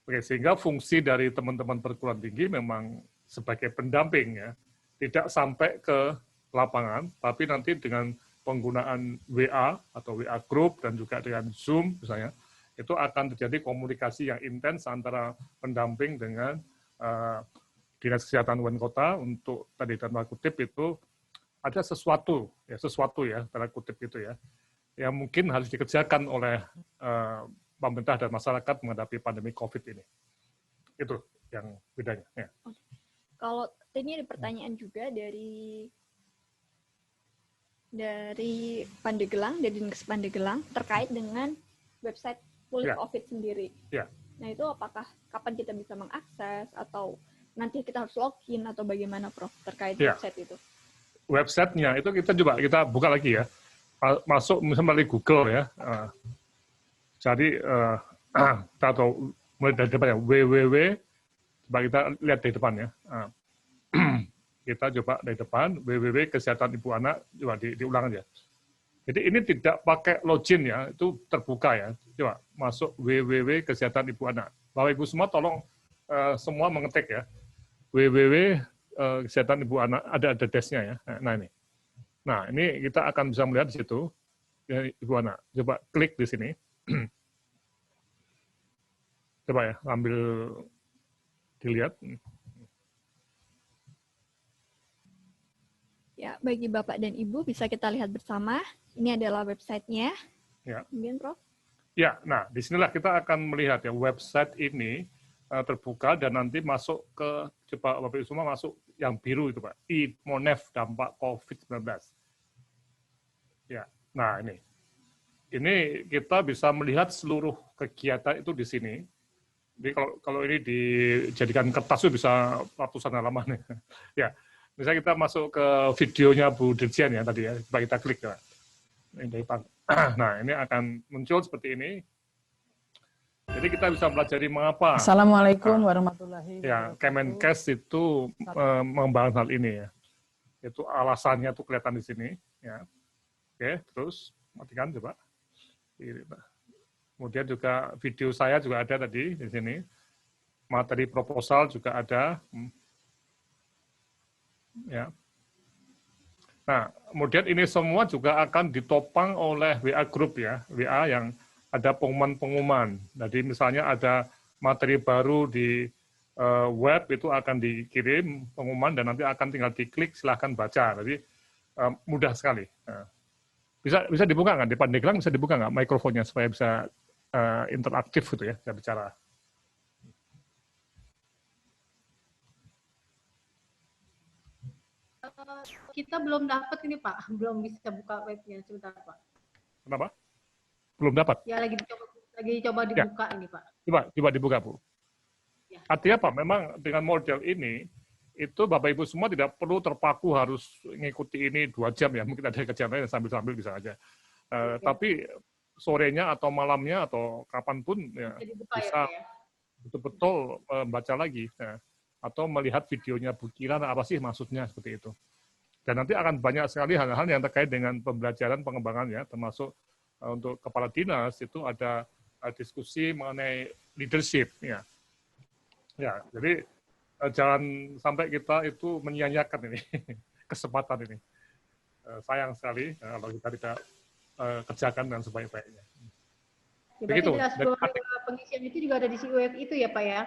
Oke, sehingga fungsi dari teman-teman perguruan tinggi memang sebagai pendamping ya, tidak sampai ke lapangan, tapi nanti dengan penggunaan WA atau WA Group dan juga dengan Zoom misalnya, itu akan terjadi komunikasi yang intens antara pendamping dengan Dinas Kesehatan Kabupaten Kota untuk tadi tanda kutip itu ada sesuatu ya tanda kutip itu ya, yang mungkin harus dikerjakan oleh pemerintah dan masyarakat menghadapi pandemi COVID ini. Itu yang bedanya. Ya. Kalau ini ada pertanyaan juga dari Pandeglang, dari Dinkes Pandeglang terkait dengan website Pulih COVID sendiri. Ya. Nah itu apakah kapan kita bisa mengakses atau nanti kita harus login atau bagaimana Prof terkait website itu? Websitenya itu kita buka lagi ya. Masuk misalnya melalui Google ya. Jadi kita tahu mulai dari depan ya, www, coba kita lihat dari depan ya. Kita coba dari depan, www kesehatan ibu anak, coba diulang aja. Jadi ini tidak pakai login ya, itu terbuka ya. Coba masuk www kesehatan ibu anak. Bapak Ibu semua tolong semua mengetik ya. www kesehatan ibu anak, ada dash-nya ya. Nah ini. Nah ini kita akan bisa melihat di situ, ya, ibu anak. Coba klik di sini. Coba ya, ambil dilihat. Ya, bagi Bapak dan Ibu bisa kita lihat bersama. Ini adalah websitenya. Ya. Kemudian, Prof. Ya, nah disinilah kita akan melihat ya website ini terbuka dan nanti masuk ke, coba Bapak Ibu semua masuk yang biru itu Pak, iMonef dampak COVID-19. Ya, nah ini. Ini kita bisa melihat seluruh kegiatan itu di sini. Jadi kalau ini dijadikan kertas itu bisa ratusan halaman. Ya, misalnya kita masuk ke videonya Bu Dirjen ya tadi ya, coba kita klik ya. Nah, ini akan muncul seperti ini. Jadi kita bisa pelajari mengapa. Assalamualaikum warahmatullahi wabarakatuh. Ya, Kemenkes itu mengembangkan hal ini ya. Itu alasannya tuh kelihatan di sini. Ya. Oke, terus matikan coba. Kemudian juga video saya juga ada tadi di sini. Materi proposal juga ada. Ya. Nah, kemudian ini semua juga akan ditopang oleh WA Group ya. WA yang ada pengumuman-pengumuman. Jadi misalnya ada materi baru di web itu akan dikirim pengumuman dan nanti akan tinggal diklik silahkan baca. Jadi mudah sekali. Nah, bisa dibuka nggak di Pandeglang, bisa dibuka nggak mikrofonnya supaya bisa interaktif gitu ya, bisa bicara. Kita belum dapat ini Pak, belum bisa buka webnya, sebentar Pak. Kenapa? Belum dapat? Ya lagi coba dibuka ini Pak. Coba dibuka Bu. Ya. Artinya apa? Memang dengan model ini, itu Bapak Ibu semua tidak perlu terpaku harus mengikuti ini 2 jam ya, mungkin ada kerjaan lain sambil-sambil bisa aja. Tapi sorenya atau malamnya atau kapanpun ya, bisa betul-betul membaca lagi ya, atau melihat videonya Bu Kira apa sih maksudnya seperti itu. Dan nanti akan banyak sekali hal-hal yang terkait dengan pembelajaran pengembangannya, termasuk untuk kepala dinas itu ada diskusi mengenai leadership ya. Ya, jadi jangan sampai kita itu menyia-nyiakan ini kesempatan ini. Sayang sekali kalau kita tidak kerjakan dengan sebaik-baiknya. Ya, berarti dashboard pengisian itu juga ada di CUF itu ya Pak ya?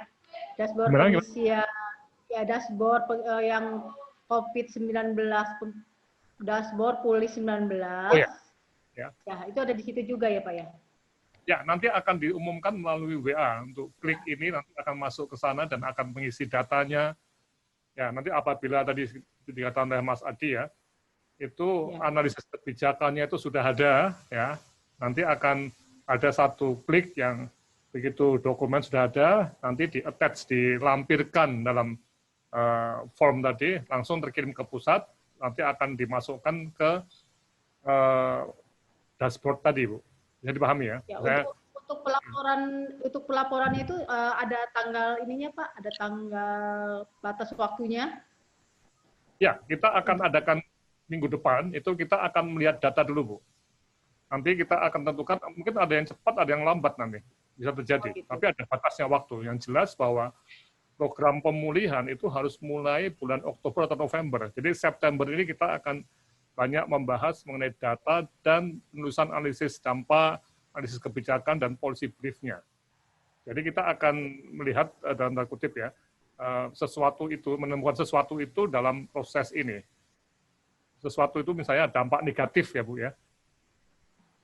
Dashboard pengisian, ya dashboard yang COVID-19, dashboard pulih 19. Oh ya. Ya, itu ada di situ juga ya Pak ya? Ya, nanti akan diumumkan melalui WA. Untuk klik ini nanti akan masuk ke sana dan akan mengisi datanya. Ya, nanti apabila tadi dikatakan oleh Mas Adi ya, itu analisis kebijakannya itu sudah ada, ya. Nanti akan ada satu klik yang begitu dokumen sudah ada, nanti di-attach, dilampirkan dalam form tadi, langsung terkirim ke pusat, nanti akan dimasukkan ke dashboard tadi, Bu. Bisa dipahami ya? Untuk pelaporannya itu ada tanggal ininya Pak, ada tanggal batas waktunya? Ya, kita akan adakan minggu depan, itu kita akan melihat data dulu, Bu. Nanti kita akan tentukan, mungkin ada yang cepat, ada yang lambat nanti, bisa terjadi. Gitu. Tapi ada batasnya waktu. Yang jelas bahwa program pemulihan itu harus mulai bulan Oktober atau November. Jadi September ini kita akan banyak membahas mengenai data dan penulisan analisis dampak, analisis kebijakan, dan policy brief-nya. Jadi kita akan melihat, dalam tanda kutip ya, sesuatu itu, menemukan sesuatu itu dalam proses ini. Sesuatu itu misalnya dampak negatif ya Bu ya.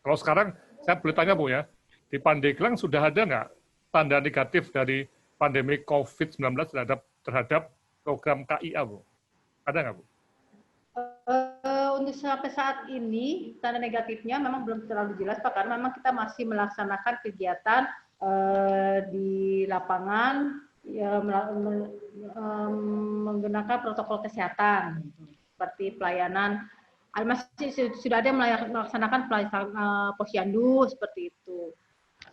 Kalau sekarang, saya boleh tanya Bu ya, di Pandeglang sudah ada nggak tanda negatif dari pandemi COVID-19 terhadap program KIA Bu? Ada nggak Bu? Untuk sampai saat ini tanda negatifnya memang belum terlalu jelas Pak, karena memang kita masih melaksanakan kegiatan di lapangan ya, menggunakan protokol kesehatan seperti pelayanan, masih sudah ada yang melaksanakan pelayanan posyandu seperti itu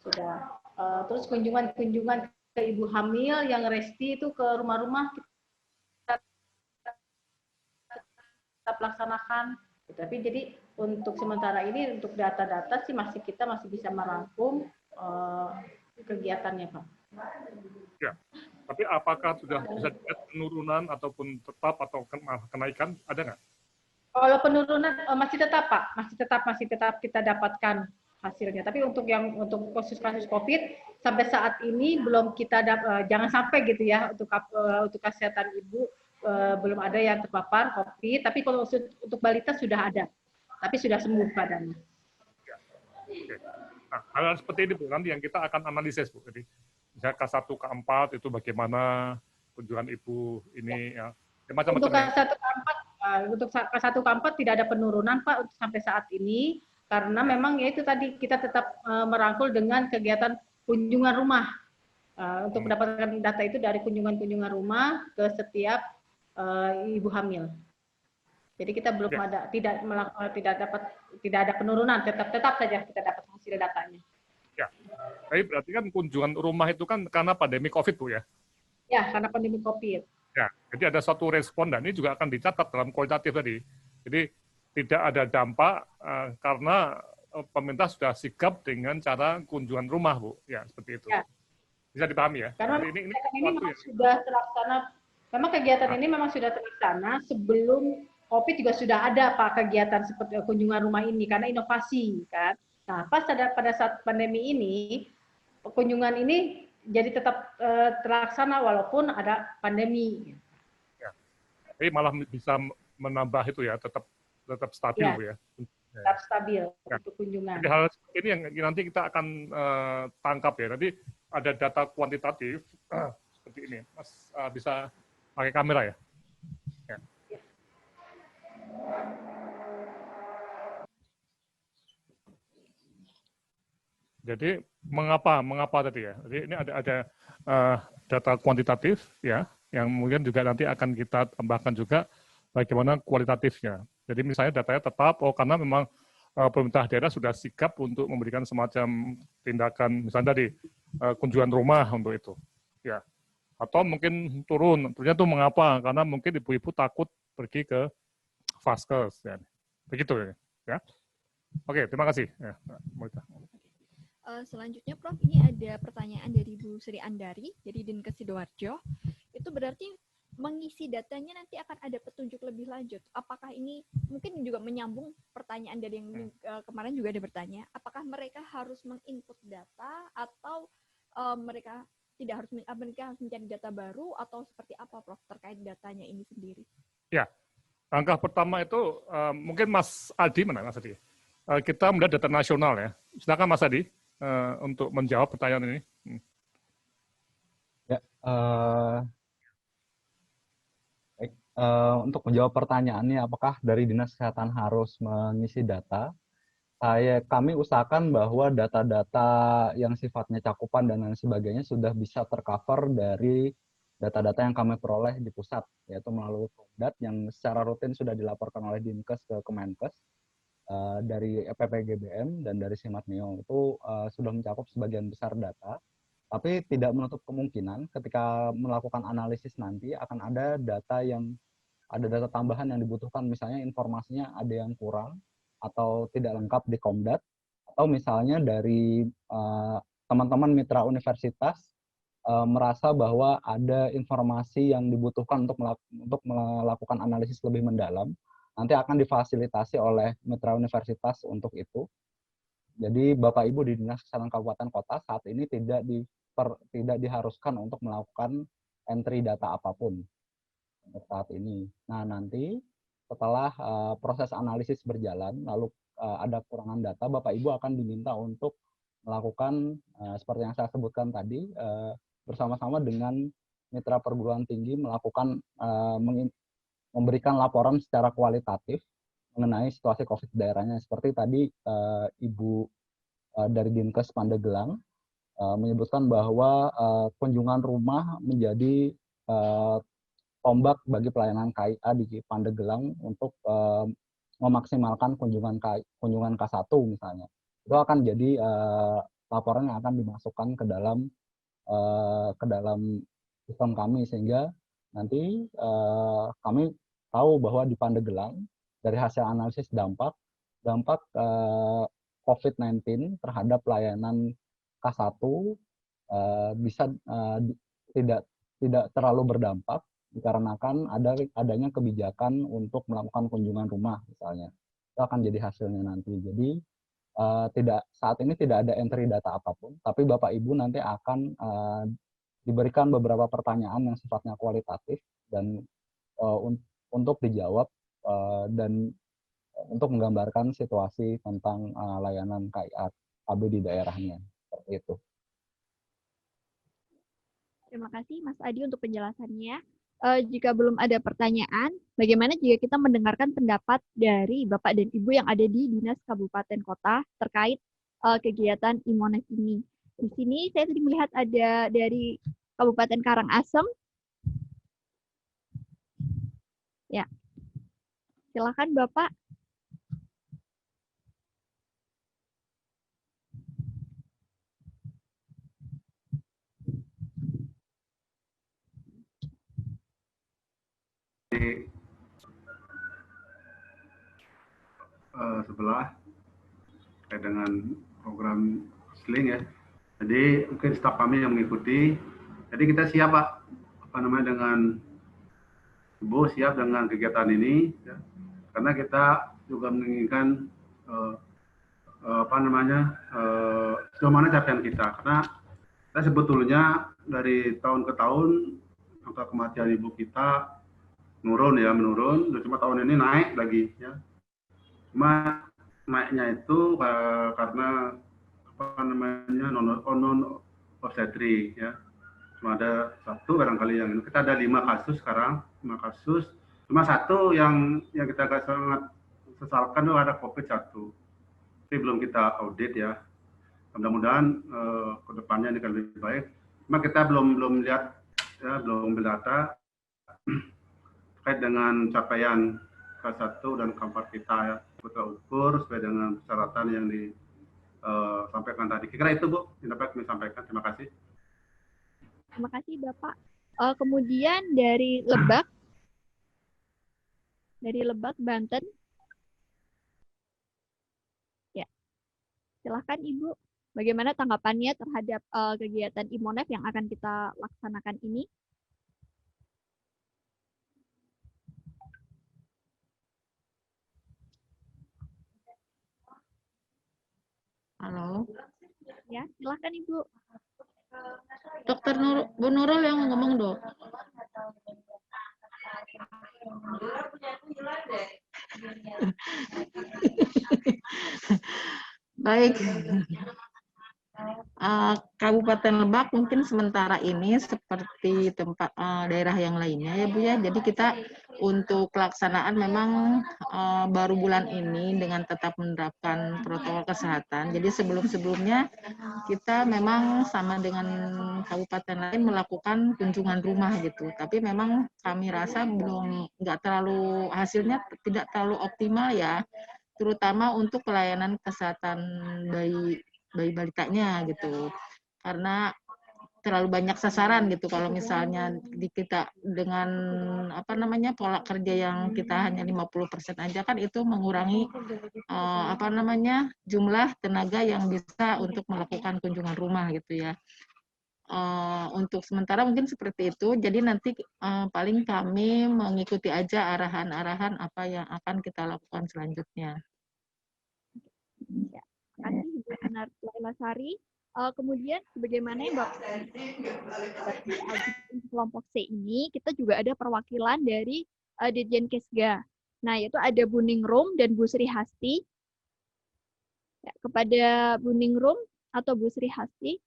sudah. Terus kunjungan ke ibu hamil yang resti itu ke rumah-rumah kita laksanakan. Tapi jadi untuk sementara ini untuk data-data sih kita masih bisa merangkum kegiatannya Pak. Ya, tapi apakah sudah bisa dilihat penurunan ataupun tetap atau kenaikan, ada nggak? Kalau penurunan masih tetap Pak, masih tetap kita dapatkan hasilnya. Tapi untuk kasus-kasus COVID sampai saat ini belum kita jangan sampai gitu ya untuk kesehatan ibu belum ada yang terpapar COVID. Tapi kalau untuk balita sudah ada, tapi sudah sembuh keadaannya. Ya. Oke. Nah, hal seperti ini Bu, nanti yang kita akan analisis Bu. Jadi misalnya K1, K4 itu bagaimana kunjungan ibu ini ya. Macam-macam. Untuk K1, K4 tidak ada penurunan Pak untuk sampai saat ini. Karena memang ya itu tadi kita tetap merangkul dengan kegiatan kunjungan rumah untuk mendapatkan data itu dari kunjungan rumah ke setiap ibu hamil. Jadi kita belum ada tidak ada penurunan, tetap saja kita dapat hasil datanya. Ya, tapi berarti kan kunjungan rumah itu kan karena pandemi COVID Bu ya? Ya, karena pandemi COVID. Ya, jadi ada suatu respon dan ini juga akan dicatat dalam kualitatif tadi. Jadi tidak ada dampak karena pemerintah sudah sigap dengan cara kunjungan rumah, Bu. Ya, seperti itu. Ya. Bisa dipahami ya? Karena ini memang sudah terlaksana, memang kegiatan ini memang sudah terlaksana sebelum COVID juga sudah ada Pak kegiatan seperti kunjungan rumah ini karena inovasi kan. Nah, pada saat pandemi ini kunjungan ini jadi tetap terlaksana walaupun ada pandemi. Ya. Tapi malah bisa menambah itu ya, tetap stabil ya, Bu ya. Tetap stabil untuk kunjungan. Jadi hal seperti ini yang nanti kita akan tangkap ya. Nanti ada data kuantitatif seperti ini. Mas bisa pakai kamera ya. Ya. Jadi mengapa tadi ya? Jadi ini ada data kuantitatif ya, yang mungkin juga nanti akan kita tambahkan juga bagaimana kualitatifnya. Jadi misalnya datanya tetap, karena memang pemerintah daerah sudah sikap untuk memberikan semacam tindakan, misalnya tadi kunjungan rumah untuk itu, ya. Atau mungkin turunnya itu mengapa? Karena mungkin ibu-ibu takut pergi ke vaskes, ya. Begitu ya. Oke, terima kasih. Ya, selanjutnya Prof, ini ada pertanyaan dari Bu Sri Andari, dari Dinkes Sidoarjo. Itu berarti mengisi datanya nanti akan ada petunjuk lebih lanjut. Apakah ini mungkin juga menyambung pertanyaan dari yang kemarin juga ada bertanya, apakah mereka harus menginput data atau mereka tidak harus, mereka harus mencari data baru atau seperti apa Prof terkait datanya ini sendiri? Ya, langkah pertama itu mungkin Mas Adi, mana Mas Adi? Kita melihat data nasional ya. Silakan Mas Adi untuk menjawab pertanyaan ini. Ya, untuk menjawab pertanyaannya, apakah dari Dinas Kesehatan harus mengisi data? Kami usahakan bahwa data-data yang sifatnya cakupan dan lain sebagainya sudah bisa tercover dari data-data yang kami peroleh di pusat, yaitu melalui Komdat yang secara rutin sudah dilaporkan oleh Dinkes ke Kemenkes, dari PPGBM dan dari Simatneo itu sudah mencakup sebagian besar data, tapi tidak menutup kemungkinan ketika melakukan analisis nanti akan ada data tambahan yang dibutuhkan, misalnya informasinya ada yang kurang atau tidak lengkap di Komdat, atau misalnya dari teman-teman mitra universitas merasa bahwa ada informasi yang dibutuhkan untuk melakukan analisis lebih mendalam, nanti akan difasilitasi oleh mitra universitas untuk itu. Jadi Bapak Ibu di Dinas Kesehatan Kabupaten Kota saat ini tidak diharuskan untuk melakukan entry data apapun untuk saat ini. Nah, nanti setelah proses analisis berjalan, lalu ada kurangan data, Bapak Ibu akan diminta untuk melakukan seperti yang saya sebutkan tadi, bersama-sama dengan mitra perguruan tinggi melakukan memberikan laporan secara kualitatif mengenai situasi COVID daerahnya. Seperti tadi Ibu dari Dinkes Pandeglang menyebutkan bahwa kunjungan rumah menjadi tombak bagi pelayanan KIA di Pandeglang untuk memaksimalkan kunjungan K1 misalnya. Itu akan jadi laporan yang akan dimasukkan ke dalam sistem kami, sehingga nanti kami tahu bahwa di Pandeglang dari hasil analisis dampak COVID-19 terhadap pelayanan K1 bisa tidak terlalu berdampak dikarenakan adanya kebijakan untuk melakukan kunjungan rumah misalnya. Itu akan jadi hasilnya nanti. Jadi saat ini tidak ada entry data apapun, tapi Bapak Ibu nanti akan diberikan beberapa pertanyaan yang sifatnya kualitatif dan untuk dijawab dan untuk menggambarkan situasi tentang layanan KIA KB di daerahnya. Seperti itu. Terima kasih Mas Adi untuk penjelasannya. Jika belum ada pertanyaan, bagaimana jika kita mendengarkan pendapat dari Bapak dan Ibu yang ada di Dinas Kabupaten Kota terkait kegiatan Imonef ini? Di sini saya tadi melihat ada dari Kabupaten Karangasem. Ya, silakan Bapak. Sebelah terkait dengan program Sling ya. Jadi mungkin staf kami yang mengikuti. Jadi kita siap Pak, dengan Ibu siap dengan kegiatan ini, ya. Karena kita juga menginginkan sejauh mana capaian kita. Karena kita sebetulnya dari tahun ke tahun angka kematian ibu kita menurun. Cuma tahun ini naik lagi ya. Cuma naiknya itu karena non obstetri ya. Cuma ada satu barangkali yang ini. Kita ada 5 kasus sekarang, 5 kasus. Cuma satu yang kita agak sangat sesalkan itu ada COVID-1. Tapi belum kita audit ya. Mudah-mudahan ke depannya ini akan lebih baik. Cuma kita belum lihat ya belum berdata terkait dengan capaian K1 dan K4 kita ya, kita ukur sesuai dengan persyaratan yang disampaikan tadi. Kira itu Bu, yang dapat kami sampaikan. Terima kasih. Terima kasih Bapak. Kemudian dari Lebak, Banten. Ya, silahkan Ibu. Bagaimana tanggapannya terhadap kegiatan IMONEF yang akan kita laksanakan ini? Halo, Ya, silahkan Ibu. Dokter Bu Nurul yang ngomong, Dok. Baik. Kabupaten Lebak mungkin sementara ini seperti tempat daerah yang lainnya ya Bu ya. Jadi kita untuk pelaksanaan memang baru bulan ini dengan tetap menerapkan protokol kesehatan. Jadi sebelum-sebelumnya kita memang sama dengan kabupaten lain melakukan kunjungan rumah gitu. Tapi memang kami rasa nggak terlalu, hasilnya tidak terlalu optimal ya, terutama untuk pelayanan kesehatan bayi balitanya gitu, karena terlalu banyak sasaran gitu. Kalau misalnya di kita dengan pola kerja yang kita hanya 50% aja kan itu mengurangi jumlah tenaga yang bisa untuk melakukan kunjungan rumah gitu ya. Untuk sementara mungkin seperti itu. Jadi nanti paling kami mengikuti aja arahan-arahan apa yang akan kita lakukan selanjutnya. Ya. Terima kasih Ibu Laila Sari. Kemudian bagaimana yang Bapak kelompok C ini, kita juga ada perwakilan dari Dirjen Kesga. Nah, yaitu ada Bu Ningrum dan Bu Sri Hasti. Ya, kepada Bu Ningrum atau Bu Sri Hasti,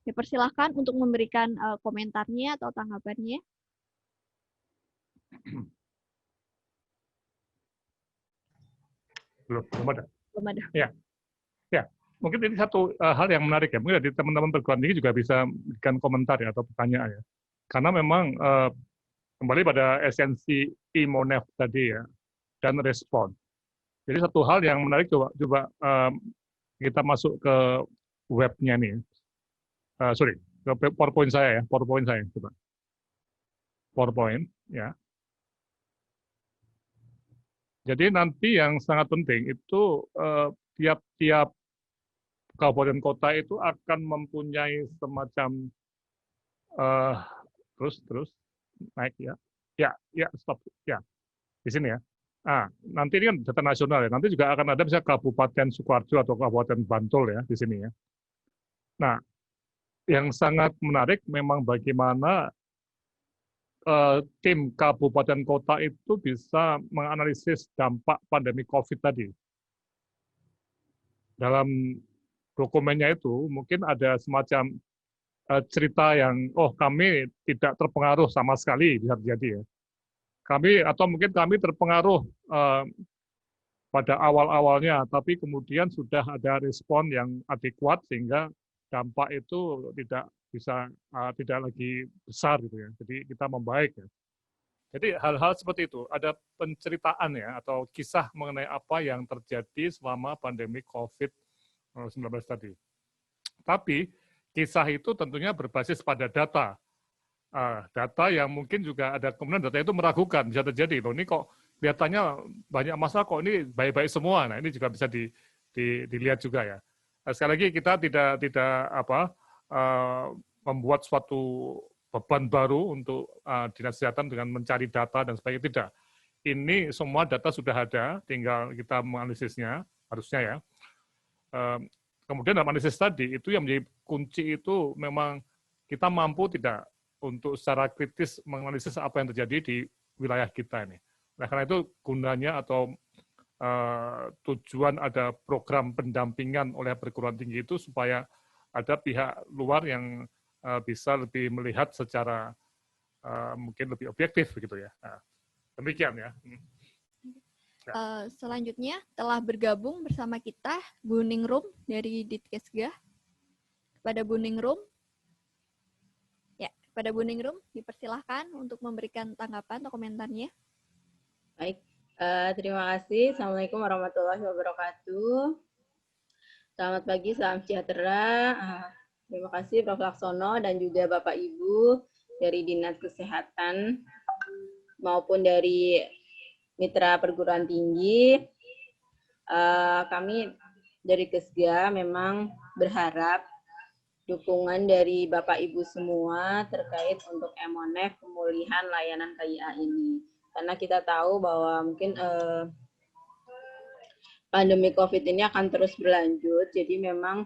dipersilahkan untuk memberikan komentarnya atau tanggapannya. Belum ada. Belum ada. Ya, mungkin ini satu hal yang menarik ya. Mungkin dari teman-teman perguruan tinggi juga bisa memberikan komentar ya atau pertanyaan ya. Karena memang kembali pada esensi IMONEF tadi ya dan respon. Jadi satu hal yang menarik coba kita masuk ke webnya nih. Ke PowerPoint saya coba. PowerPoint ya. Jadi nanti yang sangat penting itu tiap-tiap kabupaten kota itu akan mempunyai semacam terus naik ya stop ya di sini ya. Nanti ini kan data nasional ya. Nanti juga akan ada misalnya Kabupaten Sukoharjo atau Kabupaten Bantul ya di sini ya. Nah, yang sangat menarik memang bagaimana tim kabupaten kota itu bisa menganalisis dampak pandemi COVID tadi. Dalam dokumennya itu mungkin ada semacam cerita yang kami tidak terpengaruh sama sekali, bisa terjadi ya. Mungkin kami terpengaruh pada awal-awalnya, tapi kemudian sudah ada respon yang adekuat sehingga dampak itu tidak lagi besar gitu ya. Jadi kita membaik ya. Jadi hal-hal seperti itu, ada penceritaan ya atau kisah mengenai apa yang terjadi selama pandemi COVID-19 tadi. Tapi kisah itu tentunya berbasis pada data. Data yang mungkin juga ada, kemudian data itu meragukan, bisa terjadi. Loh, ini kok kelihatannya banyak masalah, kok ini baik-baik semua. Nah, ini juga bisa dilihat juga ya. Sekali lagi kita tidak membuat suatu beban baru untuk dinas kesehatan dengan mencari data dan sebagainya, tidak. Ini semua data sudah ada, tinggal kita menganalisisnya, harusnya ya. Kemudian dalam analisis tadi, itu yang menjadi kunci itu memang kita mampu tidak untuk secara kritis menganalisis apa yang terjadi di wilayah kita ini. Nah, karena itu gunanya atau tujuan ada program pendampingan oleh perguruan tinggi itu supaya ada pihak luar yang bisa lebih melihat secara mungkin lebih objektif begitu ya. Nah, demikian ya. Selanjutnya telah bergabung bersama kita Bu Ningrum dari Ditkesga. Kepada Bu Ningrum, ya Pada Bu Ningrum, dipersilahkan untuk memberikan tanggapan atau komentarnya. Baik, terima kasih. Assalamualaikum warahmatullahi wabarakatuh. Selamat pagi, salam sejahtera. Terima kasih Prof. Laksono dan juga Bapak Ibu dari Dinas Kesehatan maupun dari Mitra Perguruan Tinggi. Kami dari Kesga memang berharap dukungan dari Bapak Ibu semua terkait untuk MONEF pemulihan layanan KIA ini. Karena kita tahu bahwa mungkin pandemi COVID ini akan terus berlanjut, jadi memang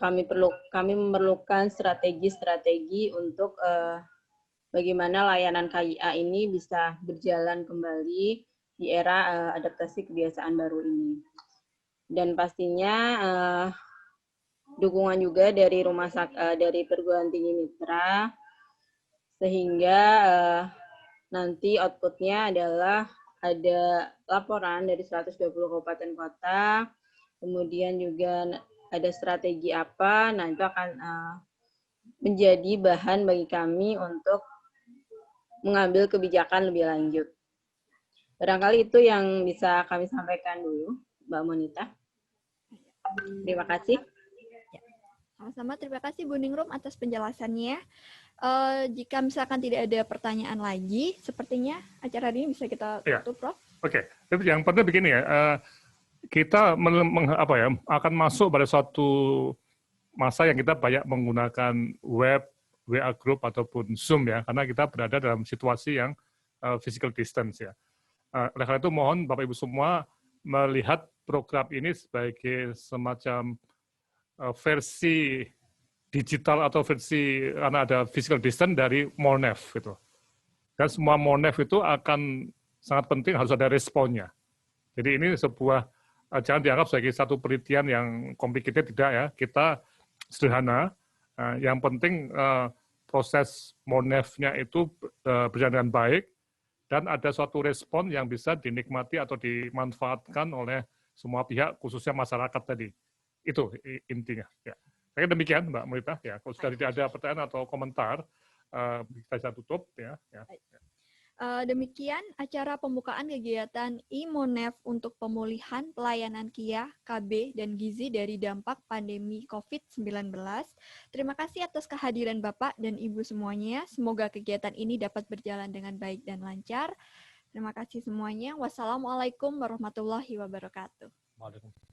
kami memerlukan strategi-strategi untuk bagaimana layanan KIA ini bisa berjalan kembali di era adaptasi kebiasaan baru ini. Dan pastinya dukungan juga dari dari perguruan tinggi mitra, sehingga nanti outputnya adalah ada laporan dari 120 kabupaten kota, kemudian juga ada strategi apa, nah itu akan menjadi bahan bagi kami untuk mengambil kebijakan lebih lanjut. Barangkali itu yang bisa kami sampaikan dulu, Mbak Monita. Terima kasih. Sama-sama, terima kasih Bu Ningrum atas penjelasannya. Jika misalkan tidak ada pertanyaan lagi, sepertinya acara ini bisa kita tutup, Prof. Oke. Yang penting begini ya, kita akan masuk pada suatu masa yang kita banyak menggunakan web, WA group ataupun Zoom ya, karena kita berada dalam situasi yang physical distance ya. Oleh karena itu mohon Bapak Ibu semua melihat program ini sebagai semacam versi digital atau versi karena ada physical distance dari MONEF gitu. Dan semua MONEF itu akan sangat penting harus ada responnya. Jadi ini sebuah jangan dianggap sebagai satu penelitian yang complicated, tidak ya. Kita sederhana. Yang penting proses MONEF-nya itu berjalan dengan baik dan ada suatu respon yang bisa dinikmati atau dimanfaatkan oleh semua pihak, khususnya masyarakat tadi. Itu intinya. Ya. Saya demikian, Mbak Melita. Ya, kalau sudah tidak ada pertanyaan atau komentar, kita tutup. Ya. Demikian acara pembukaan kegiatan IMONEF untuk pemulihan pelayanan KIA, KB, dan Gizi dari dampak pandemi COVID-19. Terima kasih atas kehadiran Bapak dan Ibu semuanya. Semoga kegiatan ini dapat berjalan dengan baik dan lancar. Terima kasih semuanya. Wassalamualaikum warahmatullahi wabarakatuh. Waalaikumsalam.